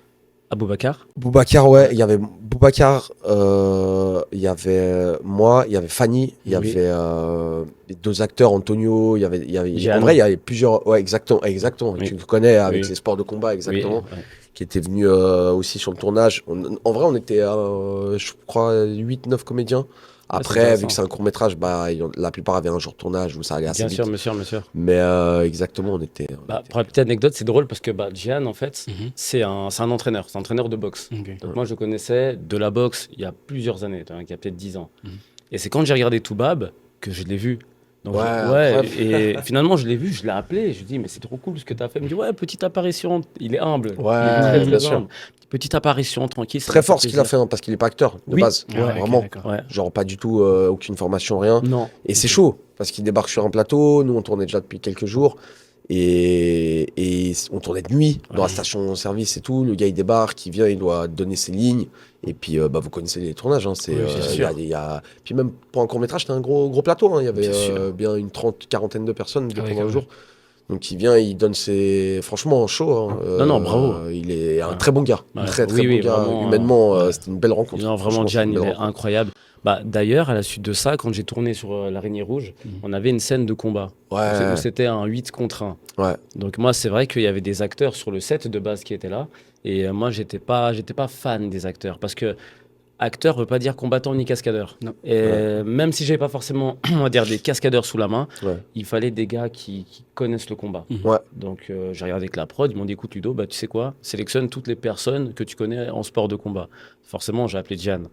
Aboubacar. Boubacar, ouais, il y avait Boubacar, il y avait moi, il y avait Fanny, il y Oui. avait les 2 acteurs, Antonio, Jeanne. en vrai, il y avait plusieurs, ouais, exactement, Oui. tu le connais avec Oui. les sports de combat, exactement, Oui, ouais. qui était venu aussi sur le tournage. En vrai, on était, je crois, 8-9 comédiens. c'est Après, intéressant. vu que c'est un court-métrage, bah, la plupart avaient un jour de tournage où ça allait assez Bien vite. sûr, monsieur, monsieur. Mais exactement, on était. Pour la petite anecdote, c'est drôle parce que Gian, en fait, Mhm. c'est un entraîneur. C'est un entraîneur de boxe. Ok. Donc moi, je connaissais de la boxe il y a plusieurs années, il y a peut-être 10 ans. Mhm. Et c'est quand j'ai regardé Toubab que je l'ai vu. Donc, Ouais, ouais, incroyable. et finalement, je l'ai vu, je l'ai appelé. Je lui ai dit, mais c'est trop cool ce que tu as fait. Il me dit, ouais, petite apparition. Il est humble. Ouais, Il est très, très bien sûr. humble. Petite apparition, tranquille. ça Très me fait fort ce qu'il a plaisir. fait, hein, parce qu'il est pas acteur de Oui. base. Ah ouais, ok, Vraiment. d'accord. Ouais. Genre pas du tout, aucune formation, rien. Non. Et c'est chaud, parce qu'il débarque sur un plateau, nous on tournait déjà depuis quelques jours, et on tournait de nuit, dans la station-service et tout, le gars il débarque, il vient, il doit donner ses lignes, et puis bah, vous connaissez les tournages, hein, Oui, c'est sûr. Puis même pour un court-métrage, c'était un gros plateau, hein, il y avait Bien sûr. bien une quarantaine de personnes, Ah ouais, dépendant quand le jour. Donc il vient, il donne ses... Franchement, chaud. Hein. Non, bravo. Il est un Ouais. très bon gars. Ouais. Très Oui, bon oui, gars. vraiment, Humainement, ouais. c'était une belle rencontre. Non, Franchement, vraiment, c'était Gian, une il belle est rencontre. incroyable. D'ailleurs, à la suite de ça, quand j'ai tourné sur l'Araignée Rouge, on avait une scène de combat. Ouais. Où c'était un 8 contre 1. Ouais. Donc moi, c'est vrai qu'il y avait des acteurs sur le set de base qui étaient là. Et moi, j'étais pas fan des acteurs. Parce que acteur veut pas dire combattant ni cascadeur. Non. Et même si j'avais pas forcément, on va dire, des cascadeurs sous la main, Ouais. il fallait des gars qui connaissent le combat. Ouais. Donc j'ai regardé avec la prod, ils m'ont dit, écoute Ludo, tu sais quoi, sélectionne toutes les personnes que tu connais en sport de combat. Forcément, j'ai appelé Gian.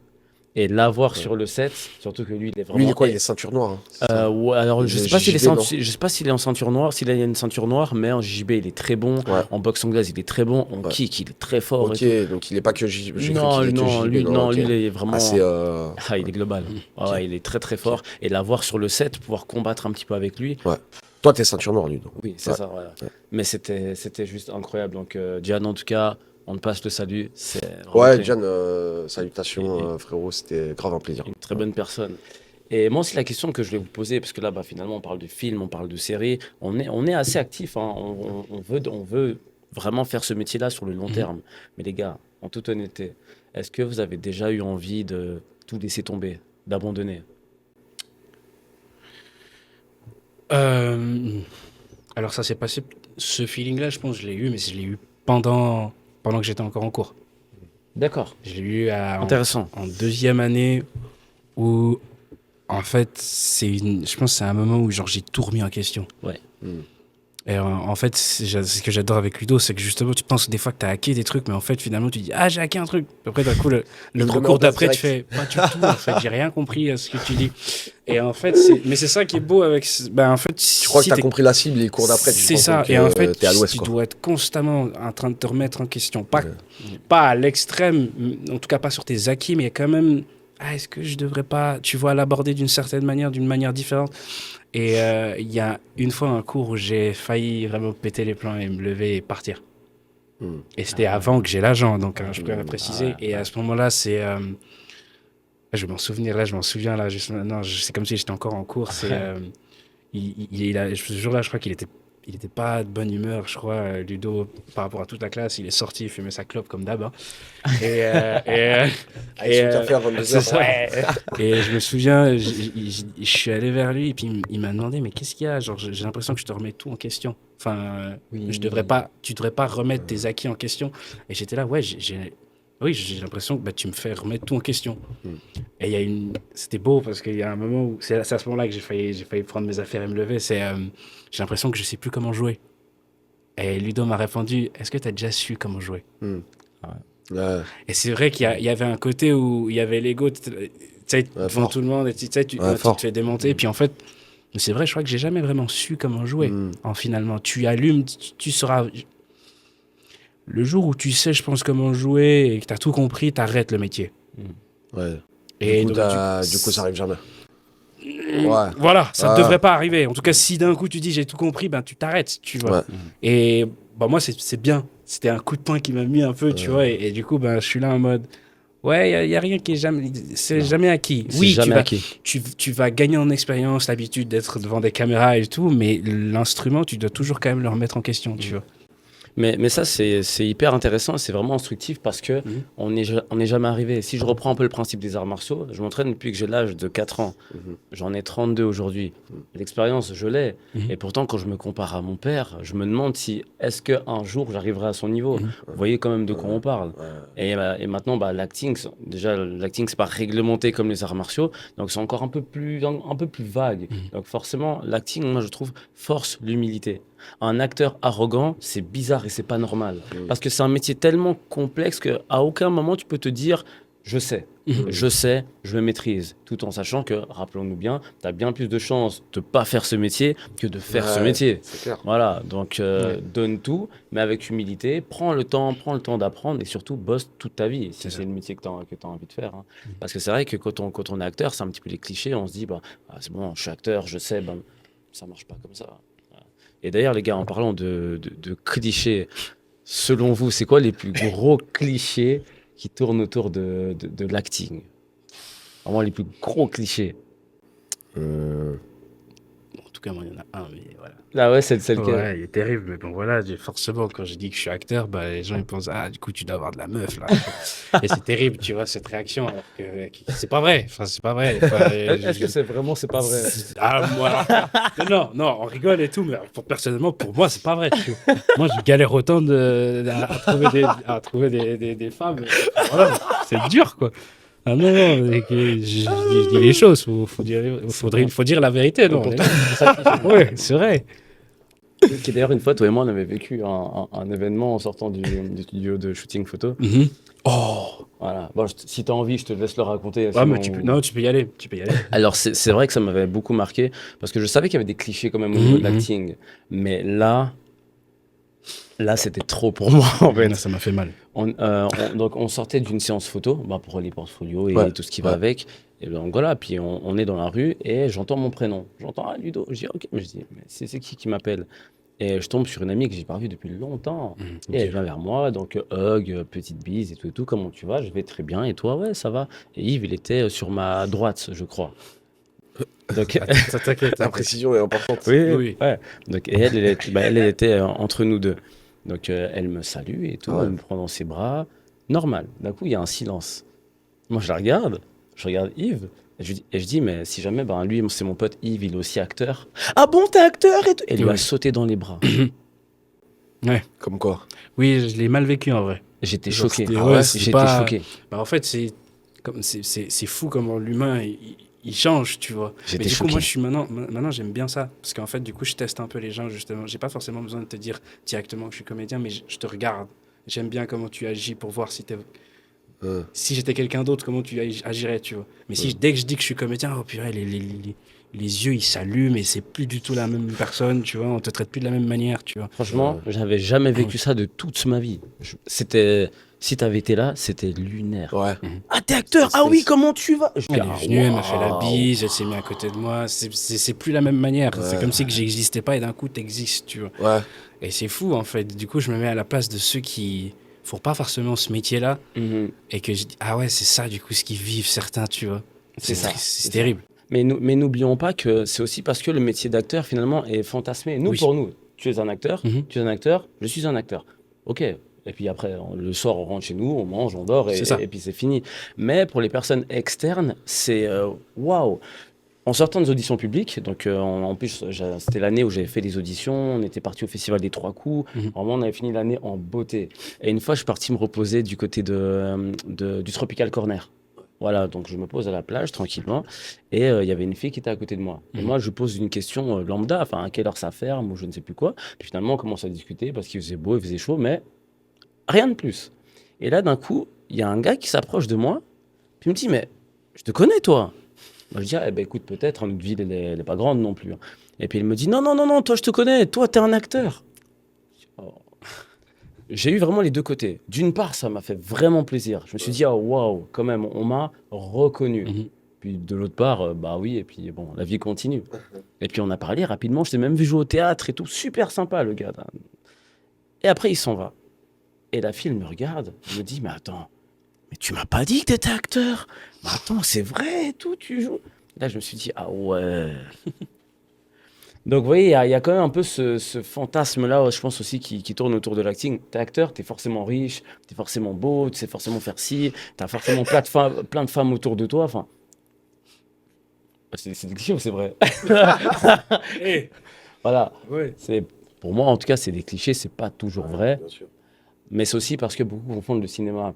Et l'avoir sur le set, surtout que lui, il est vraiment... Lui, il est quoi? Il est ceinture noire. Hein, c'est ça Ouais, alors je Il est sais pas s'il est JJB, non je sais pas s'il est en ceinture noire, s'il a une ceinture noire, mais en JB il est très bon, Ouais. en boxe anglaise il est très bon, en Ouais. kick il est très fort. Ok, et donc il est pas que tout. Non, non, lui, ok. lui il est vraiment. Ah, c'est. Ah, il est global. Ah ouais, il est très très fort. Et l'avoir sur le set, pouvoir combattre un petit peu avec lui. Toi, t'es ceinture noire, lui. Donc. Oui, c'est Ouais. ça. Voilà. Ouais. Mais c'était juste incroyable. Donc Gian, en tout cas, on te passe le salut. C'est vraiment Ouais, très- Gian, salutations, frérot. C'était grave un plaisir. une très bonne personne. Et moi aussi, la question que je vais vous poser, parce que là, finalement, on parle de films, on parle de séries, on est assez actifs. Hein. On veut vraiment faire ce métier-là sur le long terme. Mais les gars, en toute honnêteté, est-ce que vous avez déjà eu envie de tout laisser tomber, d'abandonner? Alors ça s'est passé, ce feeling-là, je pense, je l'ai eu, mais je l'ai eu pendant que j'étais encore en cours. D'accord. Je l'ai eu Intéressant. en deuxième année où, en fait, je pense que c'est un moment où genre, j'ai tout remis en question. Ouais. Et en fait, ce que j'adore avec Ludo, c'est que justement, tu penses des fois que tu as hacké des trucs, mais en fait, finalement, tu dis, ah, j'ai hacké un truc. Après, d'un coup, le te remet en cours place d'après, tu fais, direct. pas du tout, en fait, j'ai rien compris à ce que tu dis. Et en fait, mais c'est ça qui est beau avec, en fait, Tu crois que t'as compris la cible et le cours d'après, tu te c'est rends ça. compte Et que en fait, t'es à l'ouest, tu quoi. dois être constamment en train de te remettre en question. Pas, Ouais. pas à l'extrême, en tout cas pas sur tes acquis, mais quand même, est-ce que je devrais pas, tu vois, l'aborder d'une certaine manière, d'une manière différente. Et il y a une fois un cours où j'ai failli vraiment péter les plans et me lever et partir. Et c'était avant que j'ai l'agent, donc je peux la préciser. ouais, Et à ce moment-là, c'est... je vais m'en souvenir, là, je m'en souviens, là, juste maintenant, c'est comme si j'étais encore en cours. C'est, ce jour-là, je crois qu'il était il était pas de bonne humeur, je crois. Ludo, par rapport à toute la classe, il est sorti, il fumait sa clope comme d'hab. Hein. Et, euh, et, euh, Avec son café à c'est 22h. ça. Ouais. Et je me souviens, je suis allé vers lui et puis il m'a demandé, mais qu'est-ce qu'il y a? Genre, j'ai l'impression que je te remets tout en question. Enfin, Oui. tu devrais pas remettre tes acquis en question. Et j'étais là, ouais, oui, j'ai l'impression que bah, tu me fais remettre tout en question. Mm. Et c'était beau parce qu'il y a un moment où, c'est à ce moment-là que j'ai failli prendre mes affaires et me lever. J'ai l'impression que je sais plus comment jouer. Et Ludo m'a répondu, est-ce que tu as déjà su comment jouer? Ouais. Et c'est vrai il y avait un côté où il y avait l'ego, tu sais, devant fort. tout le monde, et tu sais, tu Fort. te fais démonter. Et puis en fait, c'est vrai, je crois que j'ai jamais vraiment su comment jouer. Mm. Finalement, tu allumes, tu sauras. Le jour où tu sais, je pense, comment jouer et que tu as tout compris, tu arrêtes le métier. Ouais. Et Du coup, donc, du coup, ça arrive jamais. Ouais. Voilà, ça ne Ouais. devrait pas arriver. En tout cas, si d'un coup tu dis j'ai tout compris, ben tu t'arrêtes, tu vois. Ouais. Et bah, moi, c'est bien. C'était un coup de poing qui m'a mis un peu, tu vois. Et du coup, ben, je suis là en mode. Ouais, il y a rien qui est jamais. C'est Non. jamais acquis. C'est Oui, jamais acquis. tu vas gagner en expérience, l'habitude d'être devant des caméras et tout, mais l'instrument, tu dois toujours quand même le remettre en question, tu vois. Mais ça, c'est hyper intéressant, c'est vraiment instructif parce que Mhm. on n'est jamais arrivé. Si je reprends un peu le principe des arts martiaux, je m'entraîne depuis que j'ai l'âge de 4 ans. Mhm. J'en ai 32 aujourd'hui. L'expérience, je l'ai. Mhm. Et pourtant, quand je me compare à mon père, je me demande si est-ce qu'un jour j'arriverai à son niveau. Mhm. Vous voyez quand même de quoi on parle. Ouais. Et maintenant, bah, l'acting, c'est pas réglementé comme les arts martiaux, donc c'est encore un peu plus vague. Mhm. Donc forcément, l'acting, moi je trouve, force l'humilité. Un acteur arrogant, c'est bizarre et c'est pas normal. Mhm. Parce que c'est un métier tellement complexe qu'à aucun moment tu peux te dire je sais. Mhm. Je sais, je le maîtrise, tout en sachant que, rappelons-nous bien, tu as bien plus de chances de pas faire ce métier que de faire ce Ouais, métier. C'est clair. Voilà, donc donne tout, mais avec humilité, prends le temps d'apprendre et surtout bosse toute ta vie, si C'est ça. c'est le métier que tu as envie de faire. Hein. Parce que c'est vrai que quand on est acteur, c'est un petit peu les clichés, on se dit, bah, ah, c'est bon, je suis acteur, je sais, bah, ça marche pas comme ça. Voilà. Et d'ailleurs, les gars, en parlant de clichés, selon vous, c'est quoi les plus gros clichés qui tournent autour de l'acting? Vraiment les plus gros clichés. En tout cas, moi, il y en a un, mais voilà. Ah ouais, c'est lequel? Ouais, il est terrible, mais bon, voilà, forcément, quand je dis que je suis acteur, bah, les gens ils pensent, ah, du coup, tu dois avoir de la meuf, là. Et c'est terrible, tu vois, cette réaction, alors que c'est pas vrai. Enfin, c'est pas vrai. Enfin, Est-ce que c'est pas vrai? Ah, moi, non, on rigole et tout, mais personnellement, pour moi, c'est pas vrai. Tu vois. Moi, je galère autant à trouver des femmes. Voilà, c'est dur, quoi. Ah non, c'est que je dis les choses, faut dire la vérité, non. Ouais, c'est vrai. Qui d'ailleurs, une fois, toi et moi, on avait vécu un événement en sortant du studio de shooting photo. Oh, Voilà. Bon, si tu as envie, je te laisse le raconter. ah, mais sinon- non, tu peux y aller. Alors, c'est vrai que ça m'avait beaucoup marqué parce que je savais qu'il y avait des clichés quand même au niveau de l'acting. Mais là, c'était trop pour moi, en fait. Ça m'a fait mal. Donc, on sortait d'une séance photo bah, pour les portfolios et Ouais, tout ce qui va ouais. avec. Et donc voilà, puis on est dans la rue et j'entends mon prénom. J'entends Ludo. Je dis ok, mais je dis mais c'est qui m'appelle? Et je tombe sur une amie que j'ai pas vue depuis longtemps. Et elle vient vers moi, donc hug, petite bise et tout. Comment tu vas? Je vais très bien. Et toi? Ouais, ça va. Et Yves, il était sur ma droite, je crois. Donc, T'inquiète. La précision est importante. Oui. ouais. Donc, et elle était entre nous deux. Donc, elle me salue et tout, Ouais. elle me prend dans ses bras. Normal. D'un coup, il y a un silence. Moi, je regarde Yves, et je dis, mais si jamais, ben, lui, c'est mon pote Yves, il est aussi acteur. Ah bon, t'es acteur et tout. Et il m'a Oui. sauté dans les bras. Comme quoi. Oui, je l'ai mal vécu en vrai. J'étais Genre, choqué. c'était- Ah ouais, ouais, c'est j'étais pas- choqué. Bah, en fait, c'est fou comment l'humain il change, tu vois. J'étais Mais du coup, choqué. moi, je suis maintenant, j'aime bien ça. Parce qu'en fait, du coup, je teste un peu les gens, justement. J'ai pas forcément besoin de te dire directement que je suis comédien, mais je te regarde. J'aime bien comment tu agis pour voir si j'étais quelqu'un d'autre, comment tu agirais, tu vois. Mais dès que je dis que je suis comédien, oh purée, les yeux, ils s'allument et c'est plus du tout la même personne, tu vois. On te traite plus de la même manière, tu vois. Franchement, j'avais jamais vécu ça de toute ma vie. Si t'avais été là, c'était lunaire. Ouais. Ah, t'es acteur? Ah oui, comment tu vas? Je dis, Elle ah, est venue, elle m'a fait la waouh. bise, elle s'est mise à côté de moi. C'est plus la même manière. C'est Ouais. comme si que j'existais pas et d'un coup, t'existes, tu vois. Ouais. Et c'est fou, en fait. Du coup, je me mets à la place de ceux qui font pas forcément ce métier-là Mhm. et que je dis, ah ouais, c'est ça, du coup, ce qu'ils vivent certains, tu vois. C'est ça. C'est terrible. Mais n'oublions pas que c'est aussi parce que le métier d'acteur, finalement, est fantasmé. Nous, Oui. pour nous, tu es un acteur, tu es un acteur, je suis un acteur. Ok. Et puis après, le soir, on rentre chez nous, on mange, on dort, C'est ça. et puis c'est fini. Mais pour les personnes externes, c'est waouh. En sortant des auditions publiques, donc en plus, c'était l'année où j'avais fait des auditions, on était parti au Festival des Trois Coups, vraiment on avait fini l'année en beauté. Et une fois, je suis parti me reposer du côté du Tropical Corner. Voilà, donc je me pose à la plage tranquillement, et il y avait une fille qui était à côté de moi. Et moi, je pose une question lambda, enfin, à quelle heure ça ferme, ou je ne sais plus quoi. Puis finalement, on commence à discuter parce qu'il faisait beau, il faisait chaud, mais rien de plus. Et là, d'un coup, il y a un gars qui s'approche de moi, puis il me dit, mais je te connais, toi. Moi, je dis, ah, eh ben, écoute, peut-être, hein, notre ville, elle est pas grande non plus, hein. Et puis il me dit, non, non, non, non, toi, je te connais, toi, t'es un acteur. Oh. J'ai eu vraiment les deux côtés. D'une part, ça m'a fait vraiment plaisir. Je me suis dit, ah, waouh, quand même, on m'a reconnu. Puis de l'autre part, bah oui, et puis bon, la vie continue. Et puis on a parlé rapidement, je t'ai même vu jouer au théâtre et tout, super sympa le gars. Et après, il s'en va. Et la fille, elle me regarde, elle me dit, mais attends, mais tu m'as pas dit que t'étais acteur. Mais attends, c'est vrai et tout, tu joues. Là, je me suis dit, ah ouais. Donc, vous voyez, il y a quand même un peu ce fantasme-là, je pense aussi, qui tourne autour de l'acting. T'es acteur, t'es forcément riche, t'es forcément beau, tu sais forcément faire ci, t'as forcément plein de femmes autour de toi. Enfin, c'est des clichés ou c'est vrai? Voilà. Ouais. Pour moi, en tout cas, c'est des clichés, c'est pas toujours vrai. Bien sûr. Mais c'est aussi parce que beaucoup confondent le cinéma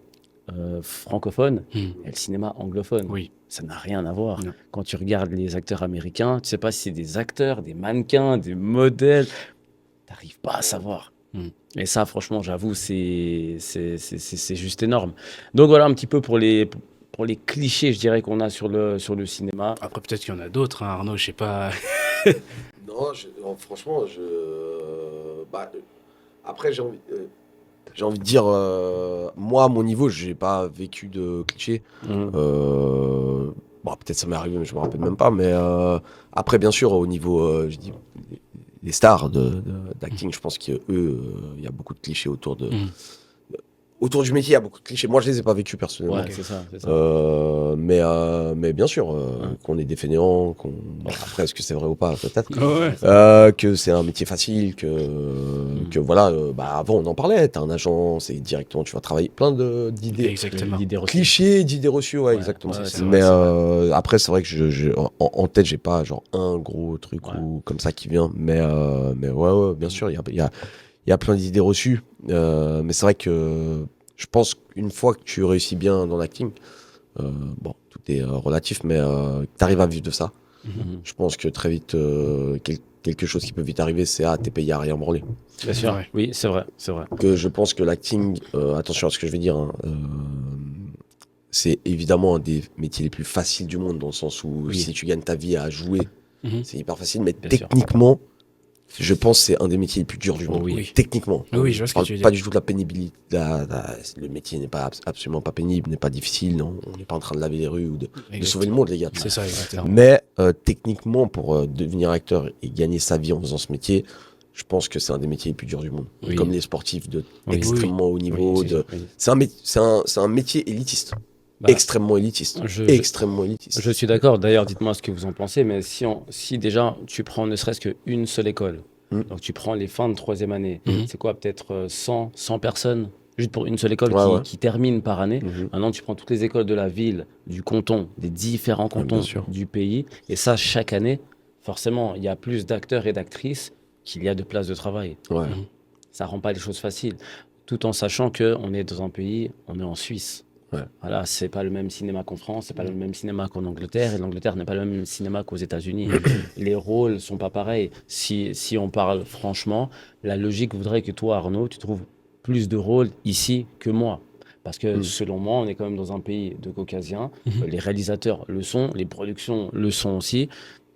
francophone et le cinéma anglophone. Oui. Ça n'a rien à voir. Non. Quand tu regardes les acteurs américains, tu sais pas si c'est des acteurs, des mannequins, des modèles. T'arrives pas à savoir. Et ça, franchement, j'avoue, c'est juste énorme. Donc voilà un petit peu pour les clichés, je dirais, qu'on a sur le cinéma. Après, peut-être qu'il y en a d'autres, hein, Arnaud, je sais pas. Non, franchement, bah, après, j'ai envie de dire, moi, à mon niveau, j'ai pas vécu de clichés. Mhm. Bon, peut-être ça m'est arrivé, mais je me rappelle même pas. Mais après, bien sûr, au niveau, je dis, des stars d'acting, je pense qu'eux, il y a beaucoup de clichés autour du métier. Il y a beaucoup de clichés. Moi, je les ai pas vécus personnellement. Ouais, c'est ça. Mais bien sûr, qu'on est des fainéants, bon, après, est-ce que c'est vrai ou pas, peut-être. Ouais. Que c'est un métier facile, que voilà, bah avant on en parlait, t'as un agent, c'est directement, tu vas travailler plein d'idées. Exactement. L'idée reçue. Clichés, d'idées reçues, ouais, Ouais, exactement. ouais, c'est Mais vrai. après, c'est vrai que en tête, j'ai pas genre un gros truc Ouais. ou comme ça qui vient. Mais ouais, bien sûr, il y a plein d'idées reçues. Mais c'est vrai que je pense qu'une fois que tu réussis bien dans l'acting, bon, tout est relatif, mais tu arrives à vivre de ça. Mhm. Je pense que très vite, quelque chose qui peut vite arriver, c'est t'es payé à rien branler. Bien sûr. Ouais. Oui, c'est vrai, c'est vrai. Que je pense que l'acting, attention à ce que je vais dire, hein, c'est évidemment un des métiers les plus faciles du monde, dans le sens où Oui. si tu gagnes ta vie à jouer, c'est hyper facile, mais Bien sûr. techniquement, je pense que c'est un des métiers les plus durs du monde. Oui. Techniquement. Oui, je vois ce que parle tu veux pas dire. du tout de la pénibilité. Le métier n'est pas absolument pas pénible, n'est pas difficile. Non, on n'est pas en train de laver les rues ou de sauver le monde, les gars. C'est ça, exactement. Mais techniquement, pour devenir acteur et gagner sa vie en faisant ce métier, je pense que c'est un des métiers les plus durs du monde. Oui. Comme les sportifs de Oui. extrêmement haut niveau. Oui, oui. C'est un métier élitiste. Bah, Extrêmement élitiste. Extrêmement élitiste. Je suis d'accord. D'ailleurs, dites-moi ce que vous en pensez. Mais si déjà tu prends ne serait-ce qu'une seule école, donc tu prends les fins de troisième année, c'est quoi, peut-être 100 personnes juste pour une seule école Ouais. qui termine par année. Mhm. Maintenant, tu prends toutes les écoles de la ville, du canton, des différents cantons bien sûr. du pays. Et ça, chaque année, forcément, il y a plus d'acteurs et d'actrices qu'il y a de places de travail. Ouais. Ça rend pas les choses faciles. Tout en sachant qu'on est dans un pays, on est en Suisse. Ouais. Voilà, c'est pas le même cinéma qu'en France, c'est pas le même cinéma qu'en Angleterre, et l'Angleterre n'est pas le même cinéma qu'aux États-Unis. Les rôles sont pas pareils. Si on parle franchement, la logique voudrait que toi, Arnaud, tu trouves plus de rôles ici que moi. Parce que selon moi, on est quand même dans un pays de caucasiens. Les réalisateurs le sont, les productions le sont aussi.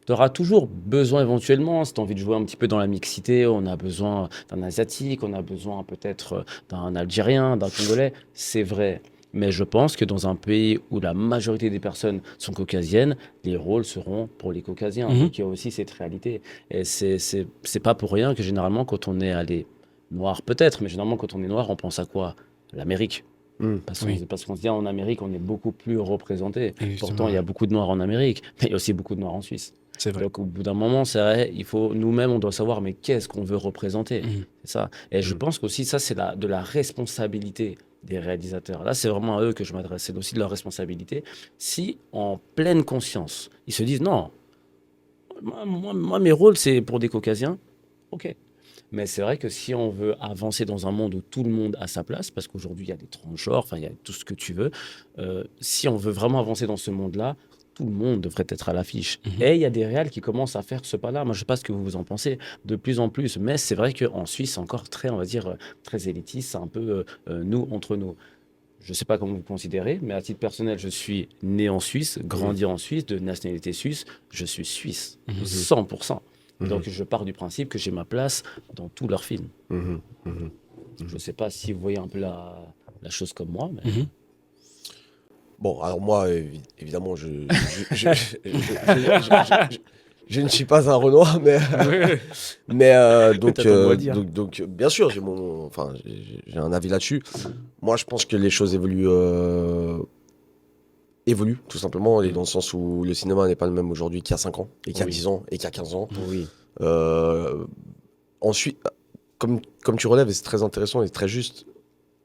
Tu auras toujours besoin éventuellement, si tu as envie de jouer un petit peu dans la mixité, on a besoin d'un Asiatique, on a besoin peut-être d'un Algérien, d'un Congolais, c'est vrai. Mais je pense que dans un pays où la majorité des personnes sont caucasiennes, les rôles seront pour les caucasiens. Donc il y a aussi cette réalité. Et c'est pas pour rien que généralement, quand on est allé noir peut-être, mais généralement quand on est noir, on pense à quoi? L'Amérique. Parce qu'on se dit en Amérique, on est beaucoup plus représenté. Exactement, Pourtant, il y a beaucoup de Noirs en Amérique, mais il y a aussi beaucoup de Noirs en Suisse. C'est vrai. Donc, au bout d'un moment, c'est vrai, il faut nous-mêmes, on doit savoir, mais qu'est-ce qu'on veut représenter? C'est ça. Et je pense qu'aussi, ça, c'est de la responsabilité des réalisateurs. Là, c'est vraiment à eux que je m'adresse. C'est aussi de leur responsabilité. Si, en pleine conscience, ils se disent, non, moi, mes rôles, c'est pour des Caucasiens, ok. Mais c'est vrai que si on veut avancer dans un monde où tout le monde a sa place, parce qu'aujourd'hui, il y a des transgenres, enfin, il y a tout ce que tu veux, si on veut vraiment avancer dans ce monde-là, tout le monde devrait être à l'affiche. Et il y a des réals qui commencent à faire ce pas-là. Moi, je ne sais pas ce que vous en pensez, de plus en plus. Mais c'est vrai qu'en Suisse, c'est encore très, on va dire, très élitiste. C'est un peu nous entre nous. Je ne sais pas comment vous considérez, mais à titre personnel, je suis né en Suisse, grandi en Suisse, de nationalité suisse. Je suis suisse, 100%. Donc, je pars du principe que j'ai ma place dans tous leurs films. Je ne sais pas si vous voyez un peu la chose comme moi, mais... Bon, alors moi, évidemment, je ne suis pas un Renoir, mais donc, bien sûr, j'ai un avis là-dessus. Moi, je pense que les choses évoluent, tout simplement, et dans le sens où le cinéma n'est pas le même aujourd'hui qu'il y a 5 ans, et qu'il y a 10 ans, et qu'il y a 15 ans. Oui. Ensuite, comme tu relèves, et c'est très intéressant et très juste,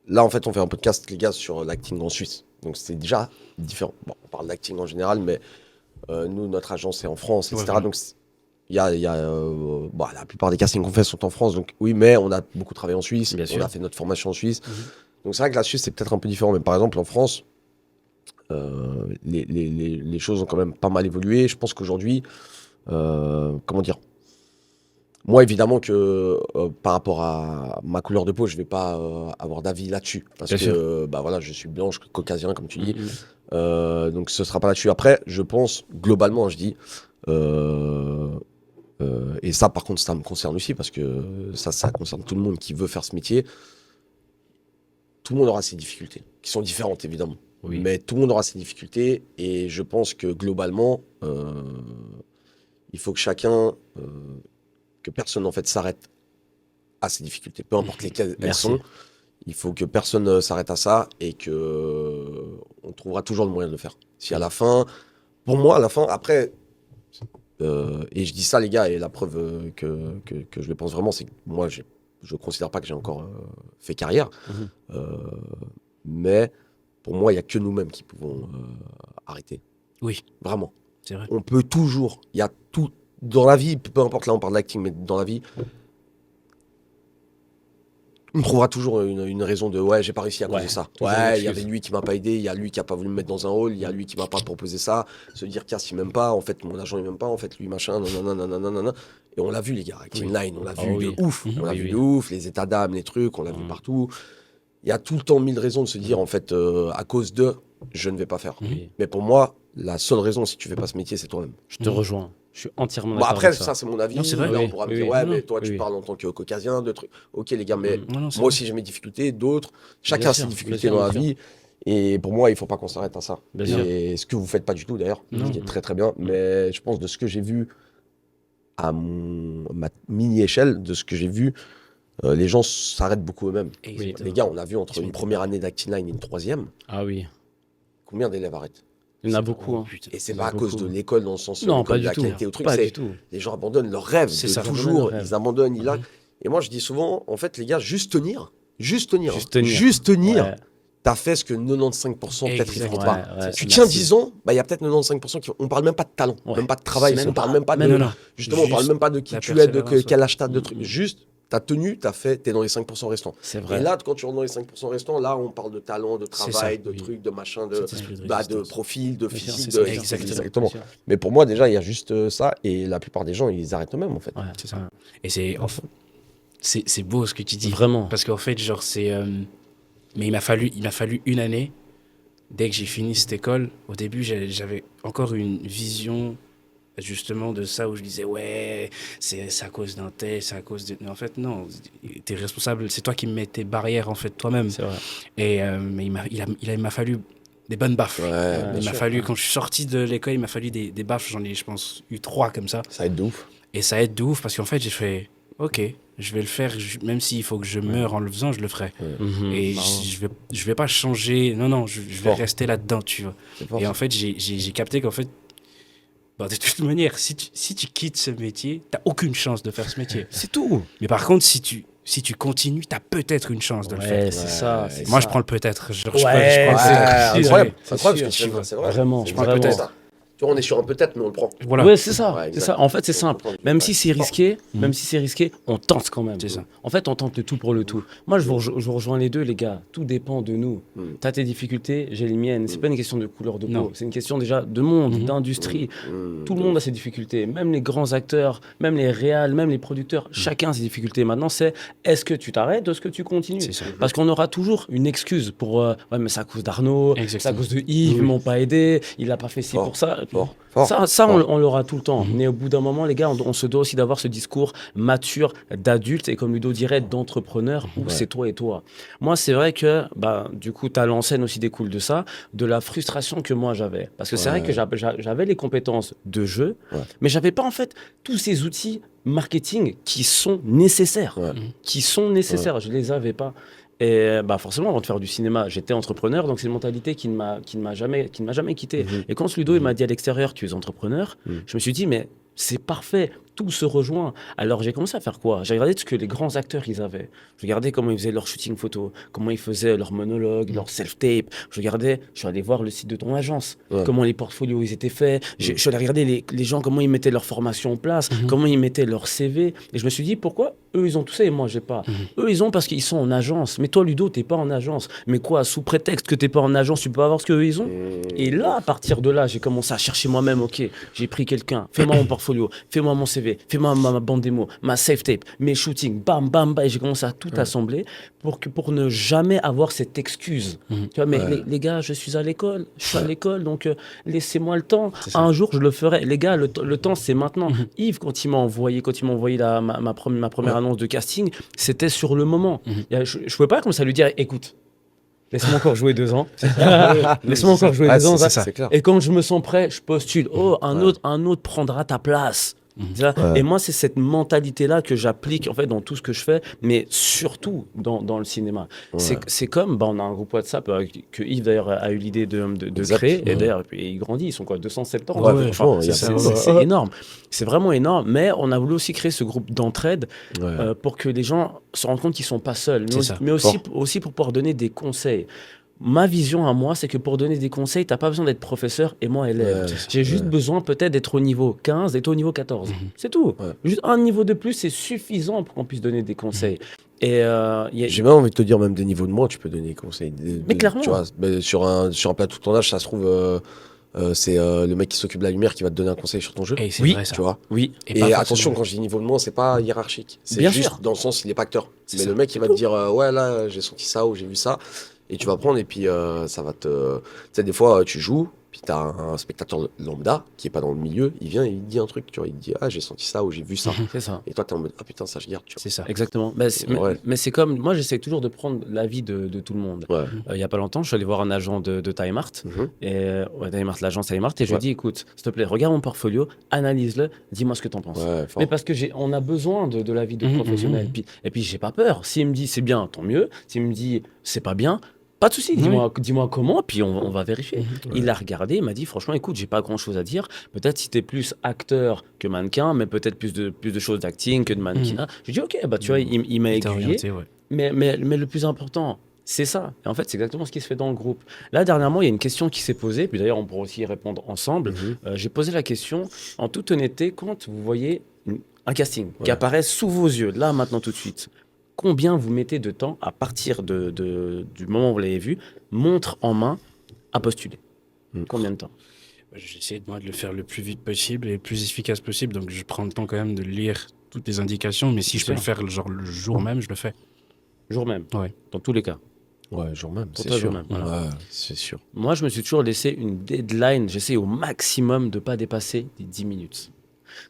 là, en fait, on fait un podcast, les gars, sur l'acting en Suisse. Donc, c'est déjà différent. Bon, on parle d'acting en général, mais nous, notre agence est en France, etc. Ouais, donc, la plupart des castings qu'on fait sont en France. Donc, oui, mais on a beaucoup travaillé en Suisse. Bien On sûr. a fait notre formation en Suisse. Donc, c'est vrai que la Suisse, c'est peut-être un peu différent. Mais par exemple, en France, les choses ont quand même pas mal évolué. Je pense qu'aujourd'hui, comment dire, moi, évidemment que par rapport à ma couleur de peau, je vais pas avoir d'avis là-dessus. Parce Bien que voilà, je suis blanche, caucasien, comme tu dis. Donc, ce sera pas là-dessus. Après, je pense, globalement, je dis, et ça, par contre, ça me concerne aussi, parce que ça concerne tout le monde qui veut faire ce métier. Tout le monde aura ses difficultés, qui sont différentes, évidemment. Oui. Mais tout le monde aura ses difficultés, et je pense que globalement, il faut que chacun, que personne en fait s'arrête à ses difficultés, peu importe lesquelles elles Merci. sont. Il faut que personne s'arrête à ça, et que on trouvera toujours le moyen de le faire. Si à la fin, pour moi, à la fin, après, et je dis ça, les gars, et la preuve que je le pense vraiment, c'est que moi, je considère pas que j'ai encore fait carrière. Mais pour moi, il n'y a que nous-mêmes qui pouvons arrêter. Oui, Vraiment. c'est vrai. On peut toujours, il y a tout dans la vie, peu importe, là on parle d'acting, mais dans la vie, on trouvera toujours une raison de ouais, j'ai pas réussi à causer Ouais, ça. toujours une Ouais, il y excuse. avait lui qui m'a pas aidé, il y a lui qui a pas voulu me mettre dans un rôle, il y a lui qui m'a pas proposé ça, se dire qu'à il m'aime pas, en fait mon agent il m'aime pas, en fait lui machin, nanana. Et on l'a vu, les gars, avec Inline, on l'a vu oui. de ouf, on l'a Oui, vu oui. de ouf, les états d'âme, les trucs, on l'a vu partout. Il y a tout le temps 1000 raisons de se dire en fait à cause de je ne vais pas faire. Oui. Mais pour moi, la seule raison si tu fais pas ce métier, c'est toi-même. Je te rejoins. Je suis entièrement Bon, d'accord après, avec ça, c'est mon avis. Non, c'est vrai. Là, Oui, on pourra me oui, dire, oui. ouais, Non, mais non. toi, tu Oui. parles en tant que caucasien, de trucs. Ok, les gars, mais Non, non, c'est moi vrai. aussi, j'ai mes difficultés, d'autres. Chacun Bien a ses sûr, difficultés bien sûr, dans la bien vie. Et pour moi, il faut pas qu'on s'arrête à ça. Bien sûr. Et ce que vous faites pas du tout, d'ailleurs, Non. ce qui est très très bien. Mais je pense de ce que j'ai vu à ma mini-échelle, de ce que j'ai vu, les gens s'arrêtent beaucoup eux-mêmes. Exactement. Les gars, on a vu entre Ils une sont- première année d'Acting Line et une troisième, Ah oui. combien d'élèves arrêtent? Il y en a beaucoup. Hein. Putain. Et c'est Il y pas en à a cause beaucoup. de l'école, dans le sens Non, l'école pas de du la tout. qualité au truc. Pas c'est du tout. les gens abandonnent leurs rêves C'est de ça. toujours. Ils abandonnent leurs Ils abandonnent. Et moi, je dis souvent, en fait, les gars, juste tenir. Juste tenir. Juste tenir. Juste tenir. Ouais. T'as fait ce que 95% peut-être ils feront Exactement. pas. Ouais, Tu merci. tiens 10 ans, bah, il y a peut-être 95% qui on parle même pas de talent, Ouais. même pas de travail, Même on parle pas. même pas de Non, non. justement, on parle Juste même pas de qui la tu es, de persévérance, quel âge t'as, de trucs. Mm. Juste, t'as tenu, t'as fait, t'es dans les 5% restants. C'est Et vrai. là, quand tu rentres dans les 5% restants, là, on parle de talent, de C'est travail, ça, de oui. trucs, de machin, de, Cet esprit de de résistance. profil, de Bien sûr, physique, c'est de ça, exactement. Mais pour moi, déjà, il y a juste ça, et la plupart des gens, ils arrêtent eux-mêmes, en fait. Ouais. C'est ça. Et c'est beau ce que tu dis. Vraiment. Parce qu'en fait, genre, c'est. Mais il m'a fallu une année. Dès que j'ai fini cette école, au début, j'avais encore une vision justement de ça où je disais ouais, c'est à cause d'un tel, c'est à cause de. Mais en fait, non, t'es responsable, c'est toi qui me mets tes barrières en fait toi-même. C'est vrai. Et mais il m'a fallu des bonnes baffes. Ouais, bien Il m'a sûr, fallu, ouais. quand je suis sorti de l'école, il m'a fallu des baffes. J'en ai, je pense, eu 3 comme ça. Ça aide de ouf. Et ça aide de ouf parce qu'en fait, j'ai fait ok, je vais le faire, même s'il faut que je meure en le faisant, je le ferai. Et Marrant. je vais pas changer. Non, non, je vais Fort. rester là-dedans, tu vois. C'est fort, Et ça. en fait, j'ai capté qu'en fait, bah, de toute manière, si tu quittes ce métier, t'as aucune chance de faire ce métier. C'est tout. Mais par contre, si tu continues, t'as peut-être une chance de le faire. Ouais, c'est ça. c'est Moi, ça. je prends le peut-être. Je Ouais, prends le Ouais, peut-être. incroyable. C'est C'est incroyable sûr. ce que tu viens de dire, c'est vrai. Vraiment, C'est vraiment. exactement ça. Tu vois, on est sur un peut-être, mais on le prend. Voilà. Ouais, c'est ça. Ouais, C'est exact. ça. En fait, c'est Donc, simple. autant- Même ouais. si c'est risqué, on tente quand même. C'est ça. En fait, on tente le tout pour le tout. Moi, je vous rejoins les deux, les gars. Tout dépend de nous. T'as tes difficultés, j'ai les miennes. C'est pas une question de couleur de peau. Non. C'est une question déjà de monde, d'industrie. Tout le monde a ses difficultés. Même les grands acteurs, même les réals, même les producteurs. Chacun a ses difficultés. Maintenant, c'est est-ce que tu t'arrêtes ou est-ce que tu continues? C'est ça. Parce qu'on aura toujours une excuse pour ouais, mais c'est à cause d'Arnaud, c'est à Exactement. cause de Yves, ils m'ont pas aidé, il a pas fait ci Fort. pour ça. Fort. Ça on l'aura tout le temps. Mais au bout d'un moment, les gars, on se doit aussi d'avoir ce discours mature d'adulte et comme Ludo dirait, d'entrepreneur où c'est toi et toi. Moi, c'est vrai que, bah, du coup, talent en scène aussi découle de ça, de la frustration que moi j'avais. Parce que c'est vrai que j'avais les compétences de jeu, mais j'avais pas en fait tous ces outils marketing qui sont nécessaires. Qui sont nécessaires. Je les avais pas. Et bah forcément, avant de faire du cinéma, j'étais entrepreneur, donc c'est une mentalité qui ne m'a jamais quitté. Et quand Ludo il m'a dit à l'extérieur, tu es entrepreneur, je me suis dit, mais c'est parfait, tout se rejoint. Alors j'ai commencé à faire quoi? J'ai regardé ce que les grands acteurs ils avaient. Je regardais comment ils faisaient leur shooting photo, comment ils faisaient leur monologue, leur self-tape. Je suis allé voir le site de ton agence, comment les portfolios ils étaient faits. Je suis allé regarder les gens, comment ils mettaient leur formation en place, comment ils mettaient leur CV. Et je me suis dit, pourquoi eux ils ont tout ça et moi j'ai pas? Eux ils ont parce qu'ils sont en agence. Mais toi Ludo, t'es pas en agence. Mais quoi, sous prétexte que t'es pas en agence, tu peux avoir ce qu'eux ils ont? Et là, à partir de là, j'ai commencé à chercher moi-même, ok, j'ai pris quelqu'un, fais-moi mon portfolio, fais-moi mon CV, fais-moi ma bande démo, ma safe tape, mes shootings, bam, bam, bam, et j'ai commencé à tout assembler pour ne jamais avoir cette excuse. Tu vois, mais les gars, je suis à l'école, donc laissez-moi le temps. Un jour, je le ferai. Les gars, le temps, c'est maintenant. Yves, quand il m'a envoyé ma première annonce de casting, c'était sur le moment. Je pouvais pas comme ça lui dire, écoute, laisse-moi encore jouer 2 ans. Laisse-moi encore jouer 2 ans. c'est Zach. c'est clair. Et quand je me sens prêt, je postule. Oh, un autre prendra ta place. Tu vois. Et moi, c'est cette mentalité-là que j'applique en fait dans tout ce que je fais, mais surtout dans le cinéma. C'est comme, bah, on a un groupe WhatsApp que Yves d'ailleurs a eu l'idée de Exact. créer, et d'ailleurs il grandit, ils sont quoi, 270 Ouais, franchement, il y a c'est énorme. C'est vraiment énorme, mais on a voulu aussi créer ce groupe d'entraide pour que les gens se rendent compte qu'ils sont pas seuls, C'est ça. mais aussi pour pouvoir donner des conseils. Ma vision à moi, c'est que pour donner des conseils, t'as pas besoin d'être professeur et moi élève. J'ai juste besoin peut-être d'être au niveau 15, d'être au niveau 14. C'est tout. Juste un niveau de plus, c'est suffisant pour qu'on puisse donner des conseils. Et J'ai même envie de te dire, même des niveaux de moins, tu peux donner des conseils. Mais clairement. Tu vois, sur un plateau de tournage, ça se trouve, c'est le mec qui s'occupe de la lumière qui va te donner un conseil sur ton jeu. Et c'est Oui, vrai, ça. Tu vois. oui. Et Et pas attention, forcément. quand je dis niveau de moins, c'est pas hiérarchique. C'est Bien juste sûr. dans le sens, il est pas acteur. C'est Mais ça. le mec, il va te dire, ouais, là, j'ai senti ça ou j'ai vu ça. Et tu vas prendre, et puis ça va te. Tu sais, des fois, tu joues, puis t'as un spectateur lambda qui est pas dans le milieu, il vient et il te dit un truc, tu vois, il te dit, ah, j'ai senti ça ou j'ai vu ça. C'est ça. Et toi, t'es en mode, ah putain, ça, je garde, tu C'est ça. Exactement. Mais c'est comme, moi j'essaie toujours de prendre l'avis de tout le monde. vois. Ouais. Il y a pas longtemps, je suis allé voir un agent de Time Art, l'agence Time Art, et je lui ai dit, écoute, s'il te plaît, regarde mon portfolio, analyse-le, dis-moi ce que t'en penses. Ouais, fort. Mais parce que on a besoin de l'avis de professionnels. Et puis j'ai pas peur. S'il me dit c'est bien, tant mieux. S'il me dit c'est pas bien, pas de souci. Dis-moi comment, puis on va vérifier. Il l'a regardé, il m'a dit franchement, écoute, j'ai pas grand-chose à dire. Peut-être si t'es plus acteur que mannequin, mais peut-être plus de choses d'acting que de mannequinat. Je lui ai dit ok, bah tu vois, il m'a Il t'a aiguillé. orienté, ouais. Mais le plus important, c'est ça. Et en fait, c'est exactement ce qui se fait dans le groupe. Là, dernièrement, il y a une question qui s'est posée, puis d'ailleurs, on pourra aussi y répondre ensemble. J'ai posé la question, en toute honnêteté, quand vous voyez un casting qui apparaît sous vos yeux, là, maintenant, tout de suite, combien vous mettez de temps à partir du moment où vous l'avez vu, montre en main, à postuler? Combien de temps? J'essaie moi de le faire le plus vite possible et le plus efficace possible. Donc je prends le temps quand même de lire toutes les indications. Mais si je peux le faire genre le jour même, je le fais. Jour même, Ouais. dans tous les cas. Ouais, jour même, Pour c'est toi, sûr. jour même, voilà. Ouais, c'est sûr. Moi, je me suis toujours laissé une deadline. J'essaie au maximum de ne pas dépasser les 10 minutes.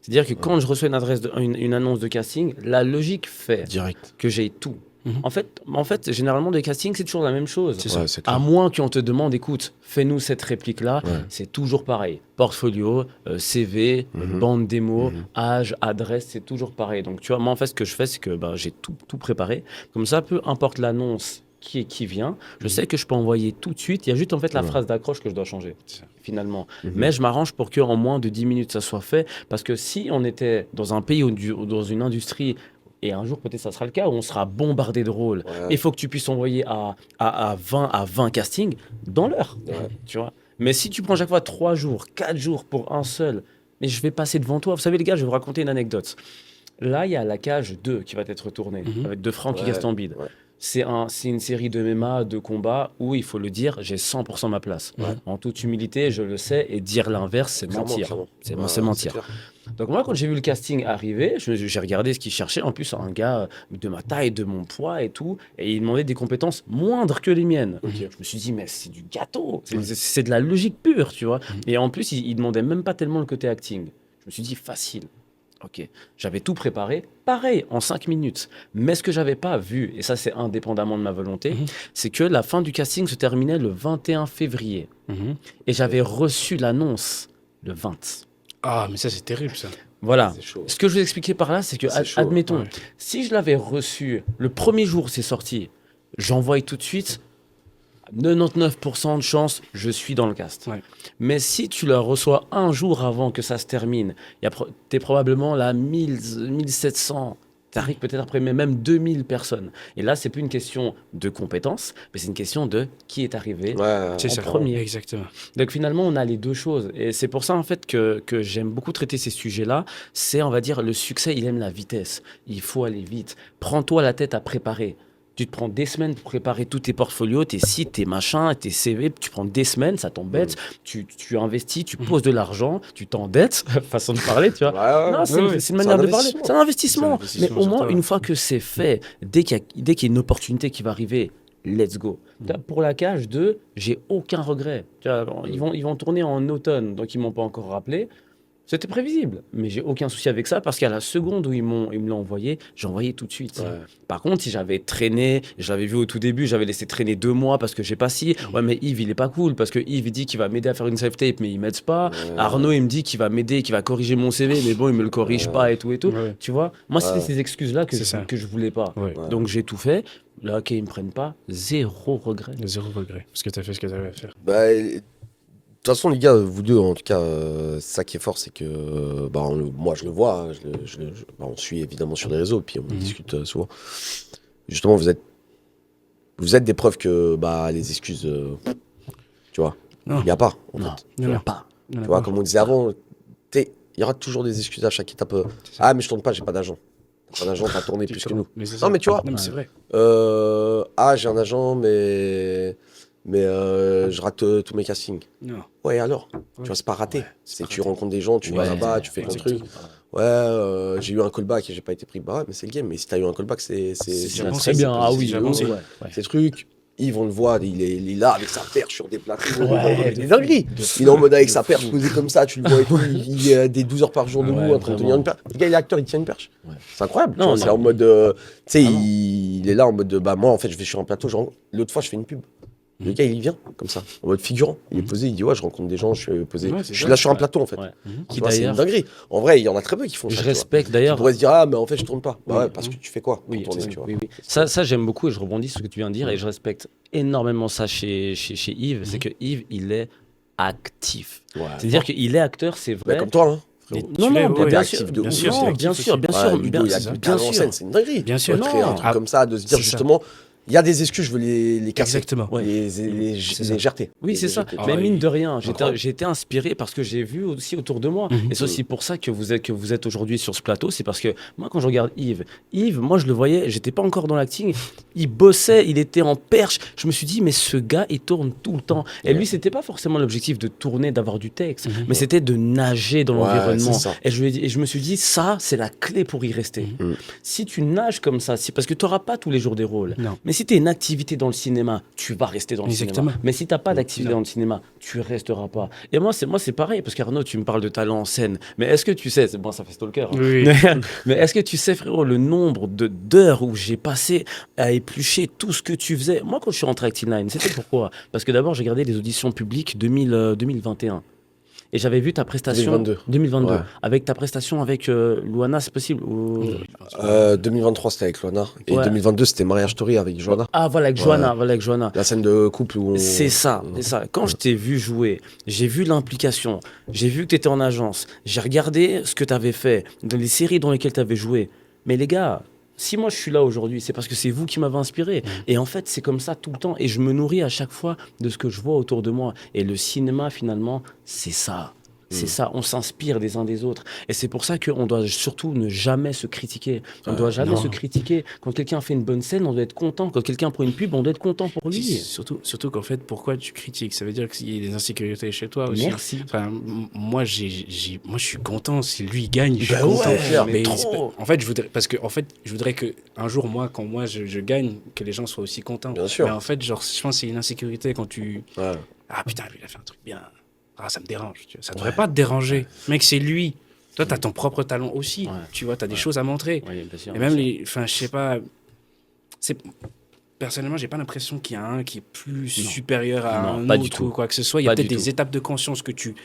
C'est-à-dire que quand je reçois une annonce de casting, la logique fait Direct. que j'ai tout. En fait, généralement, des castings, c'est toujours la même chose. C'est ça. Ouais, c'est À clair. moins qu'on te demande, écoute, fais-nous cette réplique-là, Ouais. c'est toujours pareil. Portfolio, CV, Mhm. bande démo, Mhm. âge, adresse, c'est toujours pareil. Donc, tu vois, moi, en fait, ce que je fais, c'est que j'ai tout préparé. Comme ça, peu importe l'annonce qui vient, je sais que je peux envoyer tout de suite. Il y a juste, en fait, la Ouais. phrase d'accroche que je dois changer, C'est ça. finalement. Mhm. Mais je m'arrange pour qu'en moins de 10 minutes, ça soit fait. Parce que si on était dans un pays ou dans une industrie, et un jour, peut-être, ça sera le cas, où on sera bombardé de rôles, Ouais. il faut que tu puisses envoyer à 20 castings dans l'heure, Ouais. tu vois. Mais si tu prends chaque fois 3 jours, 4 jours pour un seul, mais je vais passer devant toi. Vous savez, les gars, je vais vous raconter une anecdote. Là, il y a La Cage 2 qui va être tournée Mhm. avec de Francky Ouais. Gastambide. Ouais. C'est une série de MMA, de combats où, il faut le dire, j'ai 100% ma place. Ouais. En toute humilité, je le sais, et dire l'inverse, c'est Clairement, mentir. clairement. C'est Ouais, c'est mentir. clair. Donc moi, quand j'ai vu le casting arriver, j'ai regardé ce qu'il cherchait. En plus, un gars de ma taille, de mon poids et tout, et il demandait des compétences moindres que les miennes. Ok. Je me suis dit, mais c'est du gâteau, c'est de la logique pure, tu vois. Et en plus, il demandait même pas tellement le côté acting. Je me suis dit, facile. Ok, j'avais tout préparé, pareil, en 5 minutes. Mais ce que j'avais pas vu, et ça c'est indépendamment de ma volonté, Mhm. c'est que la fin du casting se terminait le 21 février. Mhm. Et j'avais reçu l'annonce le 20. Ah, mais ça, c'est terrible, ça. Voilà. C'est chaud. Ce que je vous expliquais par là, c'est que, C'est chaud, admettons, ouais. si je l'avais reçu le premier jour où c'est sorti, j'envoie tout de suite, 99% de chance, je suis dans le cast. Ouais. Mais si tu la reçois un jour avant que ça se termine, t'es probablement là 1000, 1700, t'arrives peut-être après même 2000 personnes. Et là, c'est plus une question de compétences, mais c'est une question de qui est arrivé. Ouais. C'est En ça. premier. Exactement. Donc finalement, on a les deux choses. Et c'est pour ça, en fait, que j'aime beaucoup traiter ces sujets-là. C'est, on va dire, le succès, il aime la vitesse. Il faut aller vite. Prends-toi la tête à préparer. Tu te prends des semaines pour préparer tous tes portfolios, tes sites, tes machins, tes CV. Tu prends des semaines, ça t'embête. Tu investis, tu poses de l'argent, tu t'endettes. Façon de parler, tu vois. Ouais, ouais. Non, c'est ouais. c'est une manière de parler. investissement. C'est un investissement. C'est un Mais investissement au sur moins, toi. une fois que c'est fait, dès qu'il y a une opportunité qui va arriver, let's go. Pour La Cage 2, j'ai aucun regret. Tu vois, ils vont tourner en automne, donc ils m'ont pas encore rappelé. C'était prévisible, mais j'ai aucun souci avec ça parce qu'à la seconde où ils me l'ont envoyé, j'ai envoyé tout de suite. Ouais. Par contre, si j'avais traîné, je l'avais vu au tout début, j'avais laissé traîner 2 mois parce que j'ai pas si. Ouais, mais Yves, il est pas cool parce que Yves, il dit qu'il va m'aider à faire une self-tape, mais il m'aide pas. Ouais. Arnaud, il me dit qu'il va m'aider, qu'il va corriger mon CV, mais bon, il me le corrige pas et tout et tout. Ouais. Tu vois, moi, c'était Ouais. ces excuses-là C'est ça. que je voulais pas. Ouais. Ouais. Donc, j'ai tout fait. Là, qu'ils me prennent pas, zéro regret. Zéro regret. Parce que t'as fait ce que t'avais à faire. Bah, de toute façon, les gars, vous deux, en tout cas, ça qui est fort, c'est que moi, je le vois. Hein, on suit évidemment sur les réseaux, puis on discute souvent. Justement, vous êtes des preuves que les excuses, tu vois, Non. il n'y a pas. En Non, fait. il n'y en a pas. Tu vois, comme on disait avant, il y aura toujours des excuses à chaque étape. C'est ça. Ah, mais je tourne pas, j'ai pas d'agent. T'as pas d'agent, t'as tourné plus que nous. Mais c'est Non, ça. mais tu vois, Non, mais c'est vrai. j'ai un agent, mais je rate tous mes castings. Non. Ouais, alors Ouais. Tu vois, c'est pas raté. Ouais, c'est pas tu raté. rencontres des gens, tu vas Ouais, là-bas, tu fais ton exactement. truc. Ouais, j'ai eu un callback et j'ai pas été pris. Bah ouais, mais c'est le game. Mais si t'as eu un callback, c'est déjà C'est bon, très c'est bien. pas- Ah c'est oui, déjà oui, avancé. ouais, ouais. ces trucs. Yves, on le voit, il est là avec sa perche sur des plateaux. Ouais, il est dinguerie. Il est en mode avec sa perche posée comme ça, tu le vois et tout. Il est des 12 heures par jour debout Ouais, en train de vraiment. tenir une perche. Le gars, il est acteur, il tient une perche. Ouais. C'est incroyable. Tu Non, vois, non. c'est en mode. Tu sais, Ah non. il est là en mode moi, en fait, je vais sur un plateau. L'autre fois, je fais une pub. Le gars, il vient comme ça, en mode figurant. Il est posé, il dit ouais, je rencontre des gens, je suis posé. Ouais, Je c'est suis ça. là sur un Ouais. plateau en fait. Ouais. Tu Qui vois, c'est une d'ailleurs, dinguerie. En vrai, il y en a très peu qui font ça. je tu vois. respecte Tu d'ailleurs. pourrais se dire ah, mais en fait, je tourne pas. Bah Oui. ouais, parce que tu fais quoi pour Oui, tourner, c'est tu ça, vois. oui, oui. Ça j'aime beaucoup et je rebondis sur ce que tu viens de dire et je respecte énormément ça chez Yves. C'est que Yves, il est actif. Ouais. C'est-à-dire qu'il est acteur, c'est Bah, vrai. comme toi, hein. Mais- frérot. non, Tu l'es, non, ouais, bien actif sûr, de bien ouf. sûr, Non, bien sûr, bien Ouais, sûr, Ludo, bien il a sûr, bien bien en sûr. scène, c'est une dinguerie. Bien sûr. De créer un Non. truc Ah, comme ça, de se dire c'est ça. justement, il y a des excuses, je veux les casser. Exactement. Ouais. Les C'est ça. légèretés. Oui, Les c'est ça. légèretés. Ah Mais ouais, mine de rien, incroyable. j'ai été inspiré parce que j'ai vu aussi autour de moi. Mhm. Et c'est aussi pour ça que vous êtes aujourd'hui sur ce plateau. C'est parce que moi, quand je regarde Yves, moi, je le voyais, j'étais pas encore dans l'acting. Il bossait, il était en perche. Je me suis dit, mais ce gars, il tourne tout le temps. Et lui, c'était pas forcément l'objectif de tourner, d'avoir du texte, mais c'était de nager dans Ouais, l'environnement. c'est ça. Et je me suis dit, ça, c'est la clé pour y rester. Mhm. Si tu nages comme ça, parce que tu n'auras pas tous les jours des rôles. Non. Mais Mais si tu as une activité dans le cinéma, tu vas rester dans le Exactement. cinéma. Mais si tu n'as pas d'activité Non. dans le cinéma, tu resteras pas. Et moi, c'est pareil, parce qu'Arnaud, tu me parles de talent en scène. Mais est-ce que tu sais, c'est bon, ça fait stalker. Hein. Oui. Mais est-ce que tu sais, frérot, le nombre d'heures où j'ai passé à éplucher tout ce que tu faisais? Moi, quand je suis rentré à Active9, c'était pourquoi? Parce que d'abord, j'ai regardé les auditions publiques 2021. Et j'avais vu ta prestation 2022 Ouais. avec ta prestation avec Luana, c'est possible ou... 2023, c'était avec Loana. Et Ouais. 2022, c'était Mariage Story avec Joanna. Ah, voilà, avec Ouais. Joanna, voilà, avec Joanna. La scène de couple où on... C'est ça, c'est ça. Quand je t'ai vu jouer, j'ai vu l'implication, j'ai vu que tu étais en agence, j'ai regardé ce que tu avais fait, dans les séries dans lesquelles tu avais joué. Mais les gars, si moi je suis là aujourd'hui, c'est parce que c'est vous qui m'avez inspiré. Et en fait, c'est comme ça tout le temps. Et je me nourris à chaque fois de ce que je vois autour de moi. Et le cinéma, finalement, c'est ça. C'est ça, on s'inspire des uns des autres. Et c'est pour ça qu'on doit surtout ne jamais se critiquer. On ne doit jamais non. se critiquer. Quand quelqu'un fait une bonne scène, on doit être content. Quand quelqu'un prend une pub, on doit être content pour lui. Surtout qu'en fait, pourquoi tu critiques? Ça veut dire qu'il y a des insécurités chez toi aussi. Merci. Enfin, moi, moi, je suis content. Si lui gagne, je suis Bah content. ouais, mais c'est trop. pas- en fait, je voudrais que un jour, quand moi je gagne, que les gens soient aussi contents. Bien sûr. Mais en fait, genre, je pense que c'est une insécurité quand tu. Ouais. Ah putain, lui, il a fait un truc bien. Ah, ça me dérange. Tu vois. Ça devrait pas te déranger. Mec, c'est lui. Toi, t'as ton propre talent aussi. Ouais. Tu vois, t'as des choses à montrer. Oui, bien sûr. Et même enfin, je sais pas. Personnellement, j'ai pas l'impression qu'il y a un qui est plus supérieur à Non, un pas autre du tout. ou quoi que ce soit. Il y a Pas peut-être du des tout. étapes de conscience que tu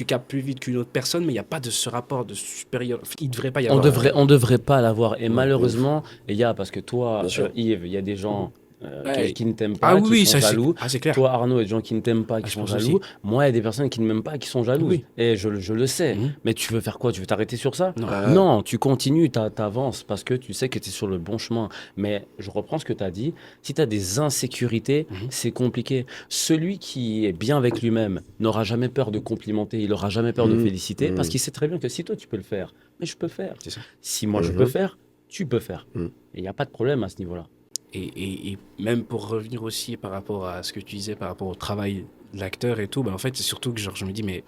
captes plus vite qu'une autre personne, mais il n'y a pas de ce rapport de supérieur. Il devrait pas y avoir. On devrait pas l'avoir. Et malheureusement, il y a, parce que toi, Bien sûr. Yves, il y a des gens Ouais. qui ne t'aiment pas, Ah qui oui, sont ça jaloux. c'est clair. Toi, Arnaud, il y a des gens qui ne t'aiment pas, qui je sont pense jaloux. aussi. Moi, il y a des personnes qui ne m'aiment pas, qui sont jalouses. Oui. Et je le sais. Mhm. Mais tu veux faire quoi? Tu veux t'arrêter sur ça? Non. Non, tu continues, t'avances parce que tu sais que tu es sur le bon chemin. Mais je reprends ce que tu as dit. Si tu as des insécurités, c'est compliqué. Celui qui est bien avec lui-même n'aura jamais peur de complimenter, il n'aura jamais peur de féliciter parce qu'il sait très bien que si toi tu peux le faire, mais je peux faire. C'est ça. Si moi je peux faire, tu peux faire. Et il n'y a pas de problème à ce niveau-là. Et même pour revenir aussi par rapport à ce que tu disais, par rapport au travail de l'acteur et tout, en fait, c'est surtout que genre, je me dis, mais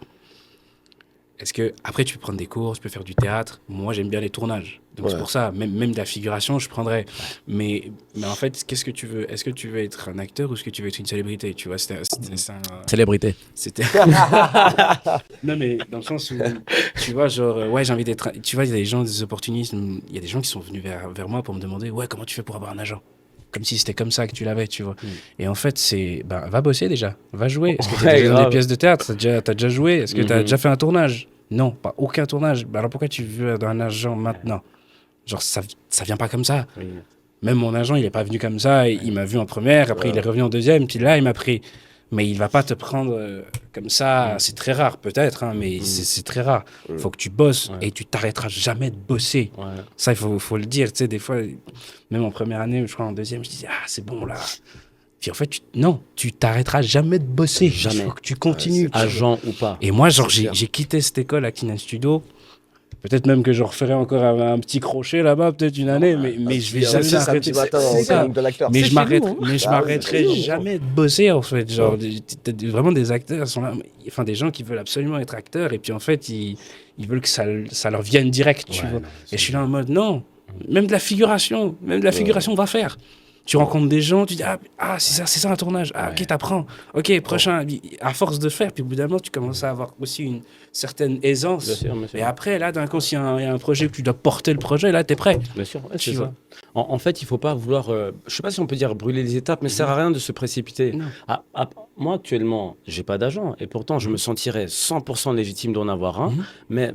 est-ce que après tu peux prendre des cours, tu peux faire du théâtre? Moi, j'aime bien les tournages. Donc c'est pour ça, même de la figuration, je prendrais. Mais en fait, qu'est-ce que tu veux? Est-ce que tu veux être un acteur ou est-ce que tu veux être une célébrité? Tu vois, Célébrité. c'était. Non, mais dans le sens où, tu vois, genre, ouais, j'ai envie d'être. Tu vois, il y a des gens, des opportunistes, il y a des gens qui sont venus vers moi pour me demander, ouais, comment tu fais pour avoir un agent? Comme si c'était comme ça que tu l'avais, tu vois. Et en fait, va bosser déjà, va jouer. Est-ce que tu as déjà grave. des pièces de théâtre? T'as déjà joué? Est-ce que tu as déjà fait un tournage? Non, pas aucun tournage. Alors pourquoi tu veux un agent maintenant? Genre, ça vient pas comme ça. Oui. Même mon agent, il est pas venu comme ça. Il m'a vu en première, après il est revenu en deuxième, puis là, il m'a pris. Mais il va pas te prendre comme ça. C'est très rare, peut-être, hein, mais c'est très rare. Faut que tu bosses et tu t'arrêteras jamais de bosser. Ouais. Ça, il faut le dire. Tu sais, des fois, même en première année, je crois en deuxième, je disais, ah, c'est bon, là. Puis en fait, non, tu t'arrêteras jamais de bosser. Jamais. Il faut que tu continues. Agent ou pas. Et moi, genre, C'est clair. j'ai quitté cette école à Kina Studio. Peut-être même que je referai encore un petit crochet là-bas, peut-être une année, mais je vais jamais C'est un arrêter. petit matin C'est au ça. planning de l'acteur. Mais C'est je m'arrête, chez nous, hein. mais je Ah oui, m'arrêterai c'est chez nous. jamais de bosser en fait. Genre, t'as vraiment des acteurs sont là, enfin des gens qui veulent absolument être acteurs et puis en fait ils veulent que ça leur vienne direct, tu vois. Et je suis là en mode non, même de la figuration on va faire. Tu rencontres des gens, tu dis ah c'est ça un tournage, ok t'apprends, ok prochain, à force de faire, puis au bout d'un moment tu commences à avoir aussi une certaine aisance. Bien sûr, bien sûr. Et après là d'un coup s'il y a un projet que tu dois porter le projet, là t'es prêt. Bien sûr, ouais, Tu c'est vois. ça. En fait, il faut pas vouloir, je sais pas si on peut dire brûler les étapes, mais ça sert à rien de se précipiter. Non. Moi, actuellement, j'ai pas d'agent et pourtant, je me sentirais 100% légitime d'en avoir un, mais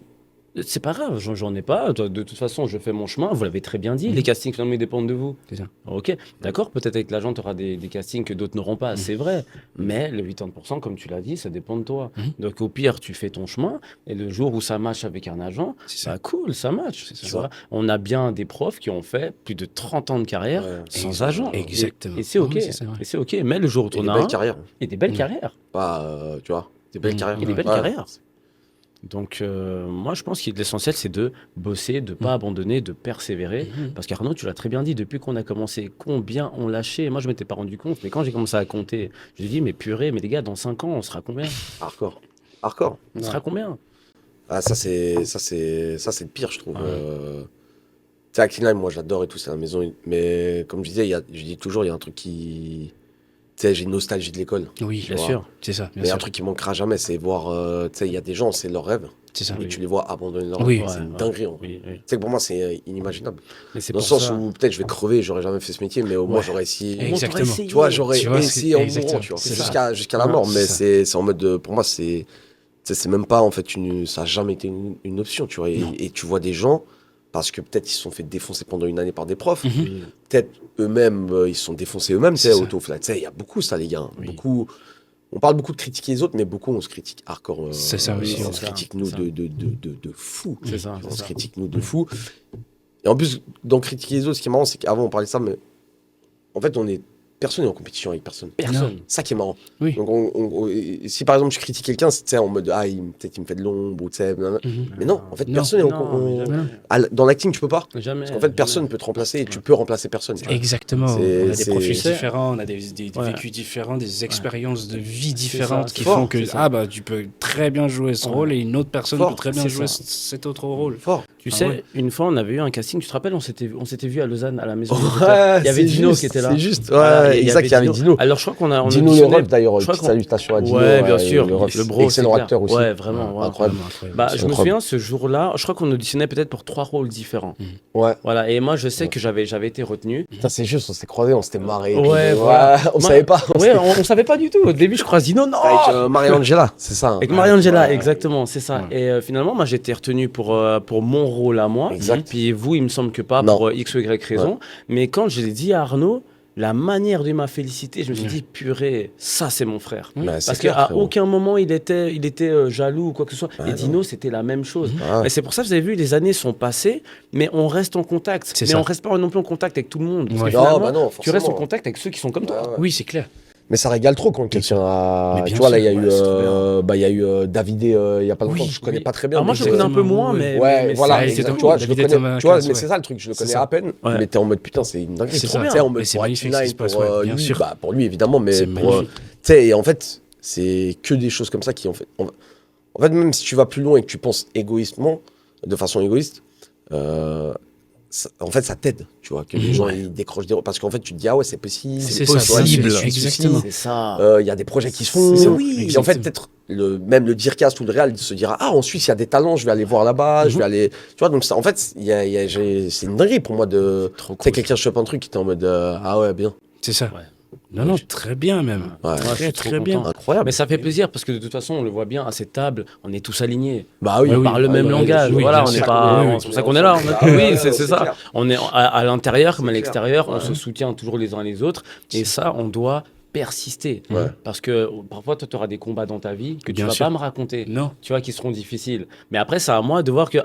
c'est pas grave, j'en ai pas. De toute façon, je fais mon chemin. Vous l'avez très bien dit, les castings finalement ils dépendent de vous. C'est ça. Ok, d'accord, peut-être avec l'agent, tu auras des castings que d'autres n'auront pas, c'est vrai. Mais le 80%, comme tu l'as dit, ça dépend de toi. Donc au pire, tu fais ton chemin et le jour où ça match avec un agent, C'est ça. bah cool, ça match. C'est tu ça. vois. On a bien des profs qui ont fait plus de 30 ans de carrière sans agent. Exactement. Et c'est ok. C'est ça, ouais. Et c'est ok. Mais le jour où Et tu en des as belles un, carrières. et des belles carrières. Pas, tu vois, des belles carrières. Et des belles Ouais. carrières. Donc, moi, je pense que l'essentiel, c'est de bosser, de ne pas abandonner, de persévérer. Parce qu'Arnaud, tu l'as très bien dit, depuis qu'on a commencé, combien on lâchait. Moi, je ne m'étais pas rendu compte, mais quand j'ai commencé à compter, je me dit, mais purée, mais les gars, dans 5 ans, on sera combien? Hardcore. Hardcore. On sera combien? Ah, ça, c'est le pire, je trouve. sais, Acting Line, moi, j'adore et tout, c'est la maison. Mais comme je disais, je dis toujours, il y a un truc qui. Tu sais, j'ai une nostalgie de l'école. Oui, Bien sûr. c'est ça. Bien Mais un sûr. truc qui manquera jamais, c'est voir. Tu sais, il y a des gens, c'est leur rêve. C'est ça. Et tu les vois abandonner leur Oui. rêve. C'est une Ouais, dinguerie. Tu Oui, oui. sais que pour moi, c'est inimaginable. Mais c'est Dans le pour sens ça. où peut-être je vais crever, j'aurais jamais fait ce métier, mais au moins j'aurais essayé. Exactement. Tu vois, j'aurais Tu vois, essayé en mourant, exactement. tu vois. C'est Jusqu'à la Ouais, mort, c'est mais ça. c'est en mode pour moi, tu sais, c'est même pas en fait ça a jamais été une option, tu vois. Et tu vois des gens, parce que peut-être ils se sont fait défoncer pendant une année par des profs, Oui. peut-être eux-mêmes, ils se sont défoncés eux-mêmes, tu sais, C'est ça. auto-flat. Tu sais, il y a beaucoup ça, les gars. Oui. Beaucoup. On parle beaucoup de critiquer les autres, mais beaucoup on se critique hardcore. C'est ça aussi, On ouais. se C'est critique ça, nous c'est ça. de fou. C'est ça, On c'est se ça. critique nous de fou. Et en plus, dans critiquer les autres, ce qui est marrant, c'est qu'avant on parlait de ça, mais en fait, personne n'est en compétition avec personne. Personne. Ça qui est marrant. Oui. Donc, si par exemple je critique quelqu'un, c'est tu sais, en mode peut-être il me fait de l'ombre ou tu sais. Blablabla. Mais non, en fait, Non. personne n'est Non, mais jamais. dans l'acting, tu peux pas. Jamais. Parce qu'en fait, personne ne peut te remplacer et tu peux remplacer personne. tu vois. Exactement. C'est- On a des c'est- profils Tu sais, différents, on a des ouais. vécus différents, des expériences de vie différentes ça, qui c'est font fort, que c'est ça. bah tu peux très bien jouer ce Ouais. rôle et une autre personne Fort, peut très bien c'est jouer ça. cet autre rôle. Fort. Tu Ah sais, ouais. une fois, on avait eu un casting, tu te rappelles, on s'était vu à Lausanne, à la maison. Ouais, Il y avait c'est Dino juste, qui était là. C'est juste, ouais, Voilà, exact, il y avait Dino. Alors, je crois qu'on a Dino auditionné- le ref d'ailleurs, je crois petite qu'on- salutation à Dino. Ouais, bien sûr. ref, Le bro, excellent c'est clair. acteur aussi. Ouais, vraiment. ouais, incroyable. Bah, C'est je me incroyable. souviens, ce jour-là, je crois qu'on auditionnait peut-être pour 3 rôles différents. Ouais. Voilà, et moi, je sais Ouais. que j'avais été retenu. Putain, c'est juste, on s'était croisés, on s'était marré. Ouais, voilà. On Moi- savait pas. Ouais, on savait pas du tout. Au début, je croise Dino, non! Avec Marie-Angela, c'est ça. Avec Marie-Angela, Ouais. exactement, c'est ça. Ouais. Et finalement, moi, j'ai été retenu pour mon rôle à moi. Exact. Puis vous, il me semble que pas, Non. pour X ou Y raison. Mais quand je l'ai dit à Arnaud, la manière de m'a félicité, je me suis Ouais. dit, purée, ça, c'est mon frère. Bah, c'est Parce clair, qu'à frérot. aucun moment, il était jaloux ou quoi que ce soit. Ouais, et non. Dino, c'était la même chose. Ah ouais. Et c'est pour ça que vous avez vu, les années sont passées, mais on reste en contact. C'est Mais ça. on reste pas non plus en contact avec tout le monde. Parce Ouais. que Non, finalement, bah non, tu restes en forcément. contact avec ceux qui sont comme toi. Ouais, ouais. Oui, c'est clair. Mais ça régale trop quand quelqu'un a. Mais bien Tu vois, là, il y a sûr, eu, ouais, c'est trop il y a eu Davidé il y a pas longtemps, Oui, je connais oui. pas très bien. Alors moi, mais je le connais un peu Exactement, moins, ouais. mais. Ouais, mais voilà, c'est- c'est exact, drôle. tu vois, je le David connais, Thomas tu vois, Classe, mais ouais. c'est ça le truc, je le C'est connais ça. à peine, Ouais. mais t'es en mode putain, c'est une dinguerie. C'est Tu ça. sais, en Mais mode c'est pour magnifique Acting ce qui Line, se passe, pour ouais, bien lui, sûr. bah, pour lui évidemment, mais C'est pour. magnifique. Tu sais, et en fait, c'est que des choses comme ça qui, en fait. En fait, même si tu vas plus loin et que tu penses égoïstement, de façon égoïste, en fait, ça t'aide, tu vois, que les gens ils décrochent des rôles. Parce qu'en fait, tu te dis, ah ouais, c'est possible. C'est tu vois, ça, il y a possible. des suites Exactement. C'est ça. il y a des projets qui se font. C'est ça, oui, Et en fait, exactement. peut-être même le Dircast ou le Real il se dira ah en Suisse il y a des talents, je vais aller voir là-bas, je vais aller. Tu vois donc ça, en fait c'est une dinguerie pour moi de. Trop Tu sais cool. quelqu'un chope un truc qui était en mode ah ouais bien. C'est ça. Ouais. Non, très bien même. Ouais. Ouais, je suis Très, trop très bien. content. Incroyable. Mais ça fait plaisir parce que de toute façon, on le voit bien à cette table, on est tous alignés. Bah oui. On oui, parle le Ah, même bah, langage. oui, Voilà, bien on n'est sûr. pas. Oui, oui, C'est pour ça qu'on est là. Ah, ouais, Oui, c'est ça. clair. On est à l'intérieur comme à C'est l'extérieur, clair. on se soutient toujours les uns les autres. Et ça, on doit persister. Ouais. Parce que parfois, toi, tu auras des combats dans ta vie que tu Bien vas sûr. pas me raconter. Non. Tu vois, qui seront difficiles. Mais après, c'est à moi de voir que,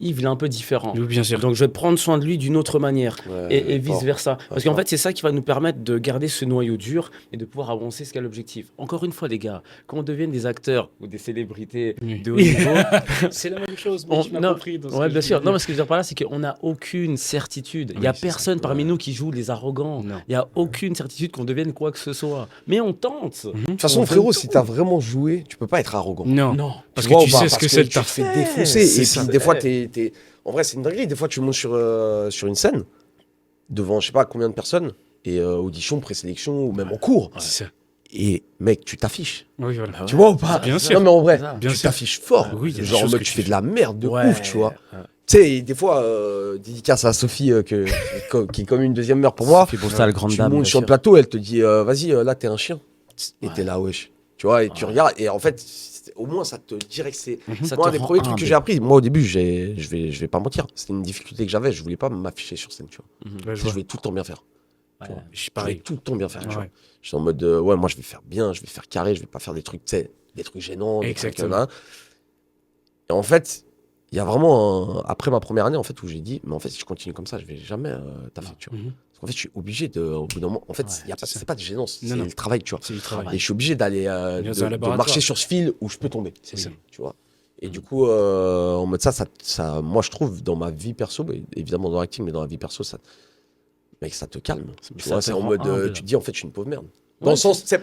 Yves, il est un peu différent. Oui, bien sûr. Donc, je vais prendre soin de lui d'une autre manière. Ouais, Et fort. vice-versa. Parce qu'en fort. fait, c'est ça qui va nous permettre de garder ce noyau dur et de pouvoir avancer jusqu'à l'objectif. Encore une fois, les gars, quand on devient des acteurs ou des célébrités Oui. de haut niveau, C'est la même chose, On- tu m'as non, compris. dans ce ouais, que bien je sûr. dis. Non, mais ce que je veux dire par là, c'est qu'on n'a aucune certitude. Il n'y a Oui, c'est ça. personne parmi Ouais. nous qui joue les arrogants. Non. Il n'y a aucune certitude qu'on devienne quoi que ce soit. Mais on tente. De toute façon frérot si t'as vraiment joué tu peux pas être arrogant. Non. Non. Parce Tu vois que tu ou pas sais ce que c'est le tu te taf. fais Ouais, défoncer c'est et ça. puis des fois en vrai c'est une dinguerie, des fois tu montes sur une scène devant je sais pas combien de personnes et audition, présélection ou même en cours C'est ça. et mec tu t'affiches. Oui, voilà. Tu vois ou pas? Bien sûr. sûr. Non mais en vrai, C'est ça. Bien tu sûr. t'affiches fort. Oui, il y a des genre en choses mode que tu tu fais de la merde de Ouais. ouf, tu vois. Tu sais, des fois, dédicace à Sophie qui est comme une deuxième mère pour moi. Sophie Postal, grande Tu dame, montes bien sur le sûr. plateau, elle te dit vas-y, là t'es un chien. Et Ouais. t'es là, wesh. Tu vois, et tu regardes, et en fait, au moins ça te dirait que c'est. Ça Moi, te un des rend premiers trucs humble. que j'ai appris, moi au début, je vais pas mentir, c'était une difficulté que j'avais, je voulais pas m'afficher sur scène, tu vois. Ouais, Je vois. voulais tout le temps bien faire. Ouais. Je suis Je voulais pareil. tout le temps bien faire, tu vois. Ouais. J'étais en mode, ouais, moi je vais faire bien, je vais faire carré, je vais pas faire des trucs, tu sais, des trucs gênants, des trucs Exactement. là. Et en fait, il y a vraiment après ma première année, en fait, où j'ai dit, mais en fait, si je continue comme ça, je vais jamais taffer, tu vois. Mhm. Parce qu'en fait, je suis obligé au bout d'un moment, en fait, Ouais, y a pas, c'est ça. c'est pas de gênance, c'est Non, non. le travail, tu vois. C'est du travail. Et je suis obligé d'aller, Dans un de laboratoire. marcher sur ce fil où je peux tomber. C'est ça. Tu vois. Et du coup, en mode ça, moi, je trouve, dans ma vie perso, mais évidemment dans l'acting, mais dans la vie perso, mec, ça te calme. Tu Ça vois, te c'est en rend mode, humble. tu te dis, en fait, je suis une pauvre merde. Dans Ouais, le sens, tu sais,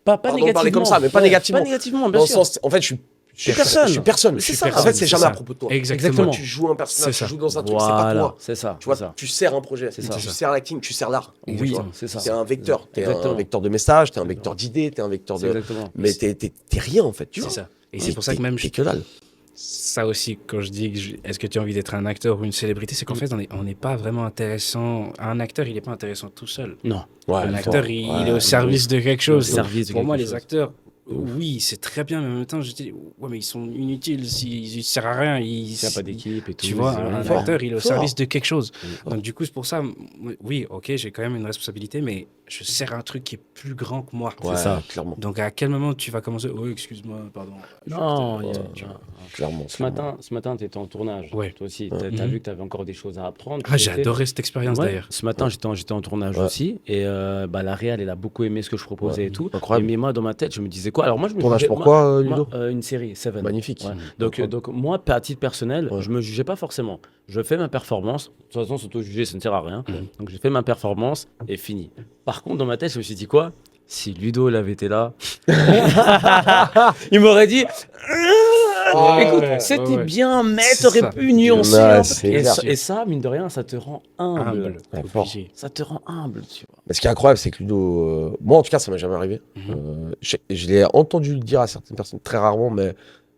Pas pardon de négativement. parler comme ça, mais pas négativement. Pas négativement, dans bien le sûr. sens, en fait, je Je suis personne. Je suis personne. C'est Je suis ça. personne. En fait, c'est C'est jamais ça. à propos de toi. Exactement. Tu joues un personnage, C'est ça. tu joues dans un truc, c'est pas Voilà, toi. c'est ça. Tu vois, c'est ça. tu sers un projet, C'est tu ça. sers l'acting, tu sers l'art. Oui, Tu vois. c'est ça. T'es un vecteur, t'es un Exactement. vecteur de messages, t'es un vecteur d'idées, t'es un vecteur C'est de. exactement. Mais t'es rien en fait, tu C'est vois. ça. Et c'est pour ça que même T'es que dalle. ça aussi, quand je dis est-ce que tu as envie d'être un acteur ou une célébrité, c'est qu'en fait, on n'est pas vraiment intéressant. Un acteur, il n'est pas intéressant tout seul. Non. Ouais, Un fort. acteur, il Ouais, est au service de quelque chose. Au service de Pour moi, quelque les chose. acteurs, oui, c'est très bien, mais en même temps, je dis, ouais, mais ils sont inutiles, ils ne servent à rien. Il n'y a pas d'équipe et tout. Tu vois, c'est un vraiment fort. acteur, il est au Fort. service de quelque chose. fort. Donc, du coup, c'est pour ça, oui, ok, j'ai quand même une responsabilité, mais je sers un truc qui est plus grand que moi. Ouais, ça. clairement. Donc, à quel moment tu vas commencer? Oh, excuse-moi, pardon. Non, Ouais, tu vois. Clairement. Ce matin, tu étais en tournage. Ouais. Toi aussi, Ouais. tu as Mhm. vu que tu avais encore des choses à apprendre. Ah, j'ai C'était- adoré cette expérience Ouais, d'ailleurs. Ce matin, j'étais en tournage Ouais. aussi. Et la réal, elle a beaucoup aimé ce que je proposais Ouais. et tout. Incroyable. Mais moi, dans ma tête, je me disais quoi? Alors, moi, je me Tournage disais- pourquoi, moi- Ludo? Une série, Seven. Magnifique. Ouais. Donc, moi, à titre personnel, Ouais. je me jugeais pas forcément. Je fais ma performance. De toute façon, s'auto-juger, ça ne sert à rien. Mhm. Donc, j'ai fait ma performance et fini. Par contre, dans ma tête, je me suis dit quoi? Si Ludo l'avait été là, il m'aurait dit. Écoute, ouais, c'était ouais. bien, mais C'est t'aurais ça. pu nuancer Ouais, un peu. c'est Et clair. ça, mine de rien, ça te rend humble. Humble, Ouais, fort. obligé. Ça te rend humble, tu vois. Mais ce qui est incroyable, c'est que Ludo. Moi, en tout cas, ça m'est jamais arrivé. Mhm. Je l'ai entendu le dire à certaines personnes très rarement, mais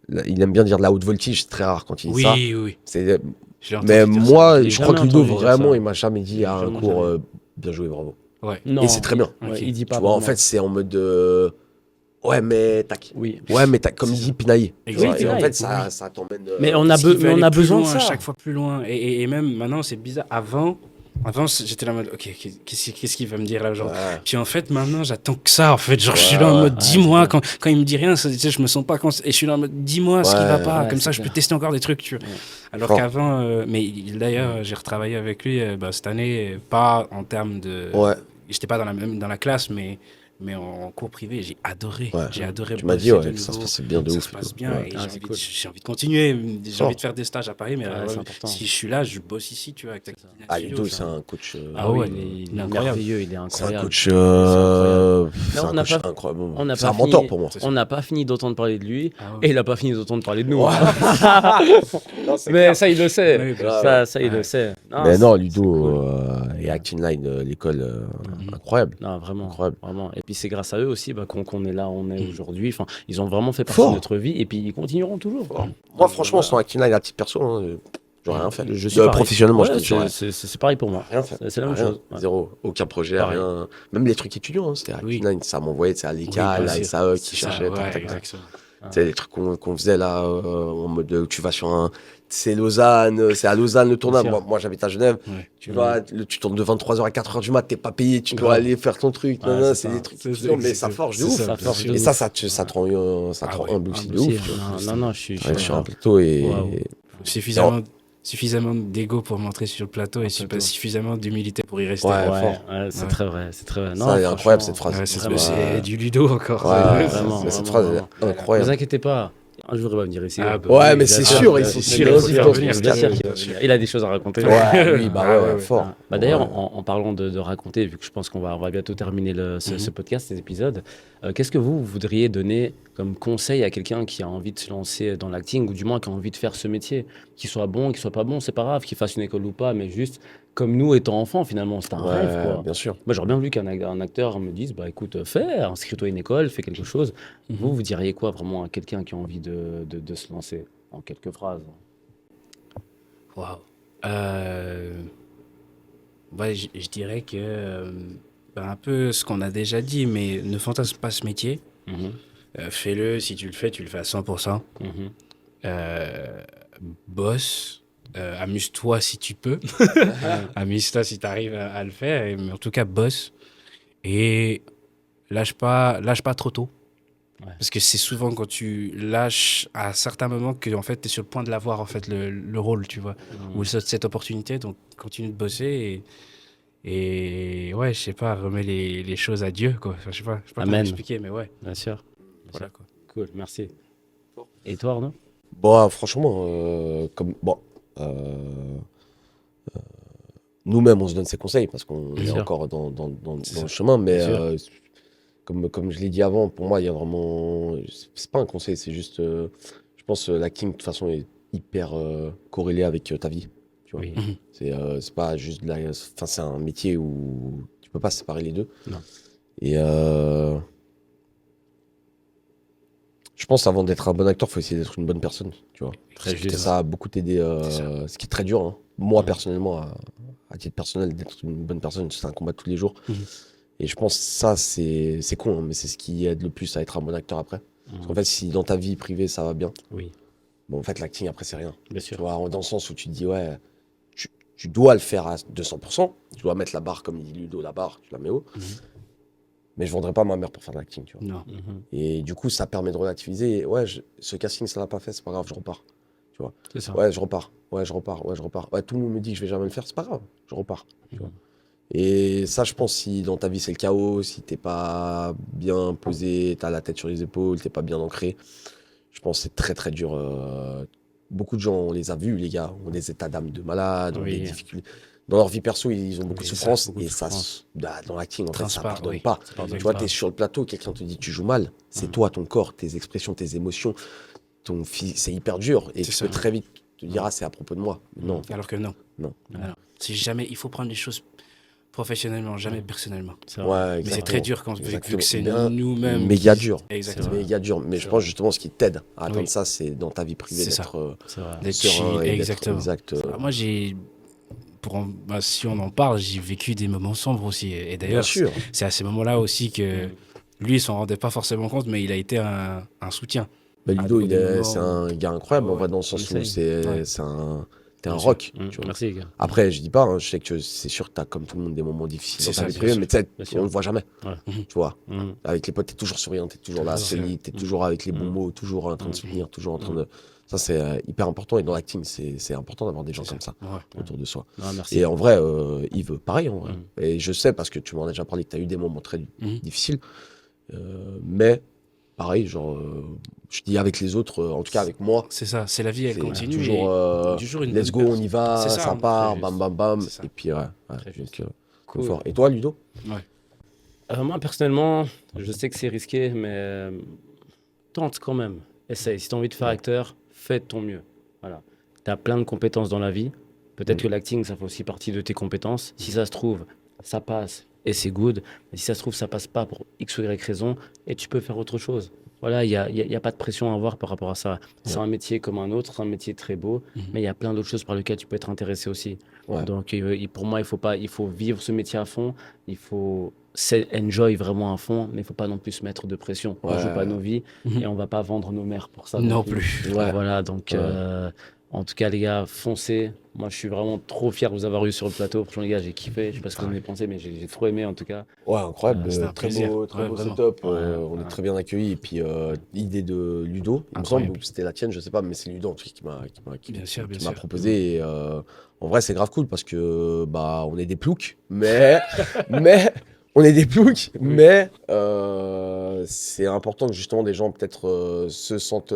là, il aime bien dire de la haute voltige. C'est très rare quand il dit Oui, ça. oui. C'est- J'ai entendu Mais dire ça. moi, J'ai je crois que jamais Ludo, entendu dire vraiment, ça. il m'a jamais dit à un Jamais, cours jamais. bien joué, bravo. Ouais. Non, Et c'est très bien. ouais, Ok. il dit pas. Tu vois, en vraiment. fait, c'est en mode. Ouais, mais tac. Oui. Ouais, mais comme il dit Pinaille. Tu vois, Exactement. et en Oui, fait, ça, oui. ça t'emmène. Mais on a, Parce qu'il veut mais on aller a plus besoin de loin, ça. chaque fois plus loin. Et même maintenant, c'est bizarre. Avant, j'étais là en mode, ok, qu'est-ce qu'il va me dire là aujourd'hui? Ouais. Puis en fait, maintenant, j'attends que ça. En fait, genre, je suis Ouais, là en ouais. mode, Ouais, dis-moi. c'est Quand il me dit rien, ça, tu sais, je me sens pas. Et je suis là en mode, dis-moi ce qui Ouais, va pas. ouais, Comme ça, c'est je peux clair. tester encore des trucs, tu vois. Ouais. Alors Fort. qu'avant, mais d'ailleurs, j'ai retravaillé avec lui cette année, pas en termes de. Ouais. J'étais pas dans la classe, mais en cours privé, j'ai adoré. Ouais. J'ai adoré. Tu m'as dit, bosser ouais, de que ça se nouveau. passait bien de Ça ouf. se passe et tout. bien Ouais. et Ah, j'ai c'est envie, cool. j'ai envie de continuer. J'ai Fort. envie de faire des stages à Paris, mais Ouais, alors, c'est important. si je suis là, je bosse ici, tu vois, avec ta Ah, studio, Ludo, ça- c'est un coach. Ah ouais, il est incroyable. merveilleux, il est C'est un incroyable. coach. incroyable. C'est Mais un on n'a coach pas- incroyable. on n'a C'est pas un mentor fini- pour moi. On n'a pas fini d'entendre parler de lui Ah et ouais. il n'a pas fini d'entendre parler de nous. Ouais. Mais clair. ça, il le sait. Oui, bien sûr. Ça, il Ouais. le sait. Mais c'est- non, c'est Ludo cool. et Acting Line, l'école, Mhm. incroyable. Non, vraiment, Incroyable. vraiment. Et puis c'est grâce à eux aussi qu'on est là, on est aujourd'hui. Enfin, ils ont vraiment fait partie Fort. de notre vie et puis ils continueront toujours. Moi, franchement, voilà. sans Acting Line, à titre perso, j'aurais rien fait. Je suis pareil. Professionnellement, Ouais, je te dis, j'aurais c'est pareil pour moi. rien fait. C'est la même Rien. chose. Ouais. Zéro. Aucun projet, Pareil. rien. Même les trucs étudiants, c'était Acting Oui. Line. Ça m'envoyait, c'est à l'ECA, Oui, à bien la sûr. SAE qui C'est ça, cherchait. ouais, tac, tac, tac. exactement. Tu sais, les trucs qu'on faisait là, en mode tu vas sur un. C'est Lausanne, c'est à Lausanne le tournage. Bien sûr. Moi, j'habite à Genève. Ouais. Tu vas, tu tournes de 23h à 4h du mat, t'es pas payé, tu dois Grave. aller faire ton truc. Ouais, Non, non, c'est c'est ça. des trucs C'est- étudiants, mais ça c'est- forge de c'est ouf. ça, Ça bien forge sûr. de Et ouf. ça te rend, ça te Ah rend ouais, humble aussi de Aussi, ouf. tu vois. non, je suis Ouais, je suis d'accord. un plateau et. Waouh. Suffisamment d'ego pour montrer sur le plateau et plateau. suffisamment d'humilité pour y rester. Ouais, Ouais, fort. ouais, c'est Ouais. très vrai, c'est très vrai. Non, Ça, elle est incroyable cette franchement, phrase. Ouais, c'est Vraiment. c'est du Ludo encore. Ouais, vraiment, cette vraiment, phrase elle vraiment. est Ne incroyable. vous inquiétez pas. Un jour, il va venir ici. Ah, bah Ouais, oui, mais bien c'est sûr. sûr, il Bien faut sûr, qu'il il faut faut qu'il faire pense venir, qu'on se Bien casse. sûr qu'il va venir. Il a des choses à raconter. Ouais, oui, bah Ah, ouais, ouais. fort. Bah d'ailleurs, Ouais. en parlant de raconter, vu que je pense qu'on va bientôt terminer ce Mhm. podcast, cet épisode, qu'est-ce que vous voudriez donner comme conseil à quelqu'un qui a envie de se lancer dans l'acting, ou du moins qui a envie de faire ce métier, qu'il soit bon, qu'il soit pas bon, c'est pas grave, qu'il fasse une école ou pas, mais juste comme nous étant enfants, finalement, c'est un rêve, quoi. Bien sûr. Moi, j'aurais bien voulu un acteur me dise, bah écoute, fais, inscris-toi à une école, fais quelque chose. Mhm. Vous diriez quoi vraiment à quelqu'un qui a envie de se lancer en quelques phrases? Waouh. Ouais, je dirais que un peu ce qu'on a déjà dit, mais ne fantasme pas ce métier. Mhm, Fais-le, si tu le fais à 100%. mhm. Bosse, amuse-toi si tu peux. Amuse-toi si tu arrives à le faire. Mais en tout cas, bosse. Et lâche pas trop tôt. Ouais. Parce que c'est souvent quand tu lâches à certains moments que en fait, tu es sur le point de l'avoir, en fait, le rôle, tu vois. Mhm. Ou cette opportunité. Donc, continue de bosser et ouais, je sais pas, remets les choses à Dieu, quoi. Enfin, je sais pas comment Amen. expliquer, mais ouais. Bien sûr. Voilà, quoi. Cool, merci. Et toi, Arnaud? Bon, franchement, nous-mêmes, on se donne ces conseils parce qu'on Bien est sûr. encore dans C'est ça. le chemin. Mais Bien comme je l'ai dit avant, pour moi, il y a vraiment. C'est pas un conseil, c'est juste. pense que l'acting, de toute façon, est hyper corrélé avec ta vie. Tu vois. Oui. C'est pas juste de la. Enfin, c'est un métier où tu peux pas séparer les deux. Non. Et je pense avant d'être un bon acteur, il faut essayer d'être une bonne personne. Tu vois. Très Et juste. ça a beaucoup t'aider. Ce qui est très dur. Hein. Moi, personnellement, à titre personnel, d'être une bonne personne, c'est un combat de tous les jours. Et je pense que ça, c'est con, hein, mais c'est ce qui aide le plus à être un bon acteur après. Parce qu'en fait, si dans ta vie privée, ça va bien, Oui, bon, en fait, l'acting, après, c'est rien. bien Tu sûr. vois, dans le sens où tu te dis, ouais, tu dois le faire à 200%, tu dois mettre la barre, comme il dit Ludo, la barre, tu la mets haut. Mais je vendrais pas ma mère pour faire de l'acting, tu vois. Non. Et du coup, ça permet de relativiser. Et ouais, ce casting, ça l'a pas fait, c'est pas grave, je repars. C'est ça. Ouais, je repars. Ouais, tout le monde me dit que je vais jamais le faire, c'est pas grave, je repars. Tu vois. Et ça, je pense, si dans ta vie c'est le chaos, si t'es pas bien posé, t'as la tête sur les épaules, t'es pas bien ancré, je pense que c'est très très dur. Beaucoup de gens, on les a vus, les gars, ont des états d'âme de malades, ont des Oui. difficultés. Dans leur vie perso, ils ont beaucoup de Oui, ça, souffrance. beaucoup de Et ça, souffrance. dans l'acting, en fait, ça Transparaît, pardonne oui. pas. pardonne Tu vois, pas. t'es sur le plateau, quelqu'un te dit tu joues mal. C'est toi, ton corps, tes expressions, tes émotions, c'est hyper dur. Et C'est tu ça. peux très vite te dire, ah, c'est à propos de moi. Non. Alors que non. Non. Alors, c'est jamais, il faut prendre les choses professionnellement, jamais personnellement. C'est vrai. Ouais, Mais c'est exactement. très dur quand vu Exactement. que c'est Bien, nous-mêmes. méga qui- dur. Exactement. C'est méga dur. Mais je C'est pense vrai. justement ce qui t'aide à atteindre Oui. ça, c'est dans ta vie privée C'est ça. d'être C'est vrai. D'être serein chill, et d'être exactement. exact. Alors, moi, si on en parle, j'ai vécu des moments sombres aussi. Et Bien d'ailleurs, sûr. c'est à ces moments-là aussi que lui, il s'en rendait pas forcément compte, mais il a été un soutien. Bah, Ludo, des moments c'est où- un gars incroyable, Ouais, en vrai, dans le sens où essaye. Ouais. t'es un Bien sûr. rock. Tu vois. Merci, les gars. Après, je dis pas, hein, je sais que c'est sûr que t'as comme tout le monde des moments difficiles C'est dans ta ça, vie bien privée, sûr. mais tu sais, Bien sûr. on le voit jamais. Ouais. Tu vois. Mhm. Avec les potes, t'es toujours souriant, t'es toujours là, Toujours. solide, t'es toujours avec les bons mots, toujours en train de soutenir, toujours en train de. Ça, c'est hyper important. Et dans l'acting, c'est important d'avoir des gens comme ça Ouais. autour de soi. Non, merci. Et en vrai, Yves, pareil, en vrai. Et je sais, parce que tu m'en as déjà parlé, que tu as eu des moments très difficiles. Mais, pareil, genre, je dis avec les autres, en tout cas avec moi, C'est ça, c'est la vie, elle c'est continue. toujours, et toujours une let's go, bonne on y va, C'est ça, ça hein, part, très bam, juste. bam, bam. C'est ça. Et puis, ouais. Très Donc, juste. c'est fort. Et toi, Ludo? Moi, personnellement, je sais que c'est risqué, mais tente quand même. Essaye. Si tu as envie de faire acteur, fais de ton mieux. Voilà. Tu as plein de compétences dans la vie. Peut-être que l'acting, ça fait aussi partie de tes compétences. Si ça se trouve, ça passe et c'est good. Mais si ça se trouve, ça passe pas pour X ou Y raison et tu peux faire autre chose. Voilà, il y a pas de pression à avoir par rapport à ça. C'est un métier comme un autre, c'est un métier très beau, mais il y a plein d'autres choses par lesquelles tu peux être intéressé aussi. Ouais. Donc, pour moi, il faut vivre ce métier à fond. Il faut enjoy vraiment à fond, mais il faut pas non plus se mettre de pression. On Ouais. joue pas nos vies et on va pas vendre nos mères pour ça. Non plus. Ouais. Voilà, donc en tout cas, les gars, foncez. Moi, je suis vraiment trop fier de vous avoir eu sur le plateau. Franchement, les gars, j'ai kiffé. Je sais pas ce que vous en avez pensé, mais j'ai trop aimé en tout cas. Ouais, incroyable. C'était un Très plaisir. beau, très Ouais, beau vraiment. setup. Ouais, On est très bien accueillis. Et puis, l'idée de Ludo, il me semble, Incroyable. ou c'était la tienne, je sais pas, mais c'est Ludo en tout cas Bien sûr, bien qui m'a sûr. proposé. Et, en vrai, c'est grave cool parce que bah, on est des ploucs, mais, mais on est des ploucs, mais c'est important que justement des gens peut-être se sentent.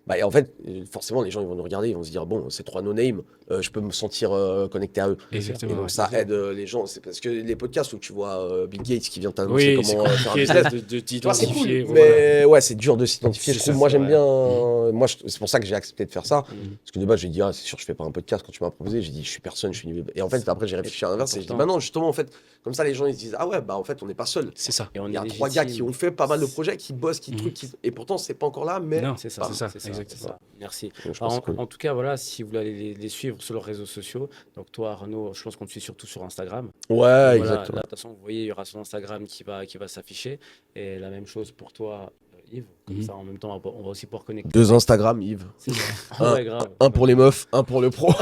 Bah, et en fait, forcément, les gens ils vont nous regarder, ils vont se dire bon, c'est trois no-name, je peux me sentir connecté à eux. Exactement. Et donc ouais. ça aide les gens. C'est parce que les podcasts où tu vois Bill Gates qui vient t'annoncer Oui, c'est comment faire un compliqué business, de tu vois, c'est cool, t'identifier. mais ouais, c'est dur de s'identifier. C'est Je trouve. ça, Moi, c'est j'aime vrai. bien. Moi, c'est pour ça que j'ai accepté de faire ça. Parce que de base, j'ai dit, ah, c'est sûr, je fais pas un podcast. Quand tu m'as proposé, j'ai dit, je suis personne, je suis nul. Et en fait, après, j'ai réfléchi à l'inverse et j'ai dit, bah non, justement, en fait, comme ça, les gens, ils se disent, ah ouais, bah en fait, on n'est pas seul. C'est ça. Et on Il y a est trois gars qui légitime. ont fait pas mal de projets, qui bossent, qui trucs, et pourtant, c'est pas encore là, mais. Non, C'est ça, c'est ça, c'est exactement. ça. Merci. Donc, je Alors, pense que c'est cool. en tout cas, voilà, si vous voulez aller les suivre sur leurs réseaux sociaux, donc toi, Arnaud, je pense qu'on te suit surtout sur Instagram. Ouais, Voilà, exactement. là, de toute façon, vous voyez, il y aura son Instagram qui va s'afficher. Et la même chose pour toi, Yves. Comme ça, en même temps, on va aussi pouvoir connecter. 2 Instagram, Yves. C'est ça. Ouais, grave. Un pour les meufs, un pour le pro.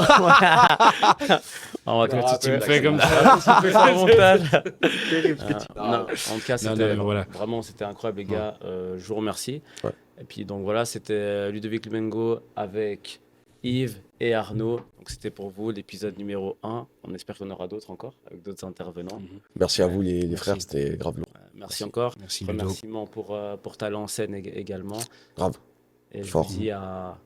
On va te mettre tu me tout fais comme ça. Tu fais ça au montage. Non. Non, en tout cas, Non, c'était mais voilà. vraiment c'était incroyable, les gars. Je vous remercie. Ouais. Et puis, donc voilà, c'était Ludovic Lumengo avec Yves et Arnaud. Donc, c'était pour vous l'épisode numéro 1. On espère qu'il y en aura d'autres encore, avec d'autres intervenants. Merci à vous, les Merci. frères, c'était grave lourd. Merci encore. Merci, Ludo. Remerciements pour Talent en scène également. Grave. Et je Fort. vous dis à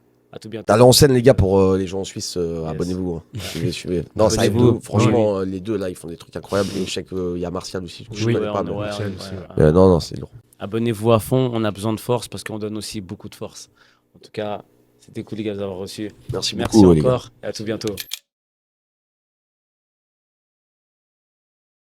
tout bientôt. Talent en scène, les gars, pour les gens en Suisse, Yes. abonnez-vous. Hein. Suivez. Non, ça aide Abonnez-vous. de ouf. Franchement, les deux, là, ils font des trucs incroyables. Et je sais qu'il y a Martial aussi. Je Oui, connais pas, on- mais... ouais, Martial ouais, aussi, ouais, ouais. ouais. Non, c'est lourd. Abonnez-vous à fond, on a besoin de force parce qu'on donne aussi beaucoup de force. En tout cas, C'était cool, les gars, d'avoir reçu. Merci Merci beaucoup, les gars. encore et à tout bientôt.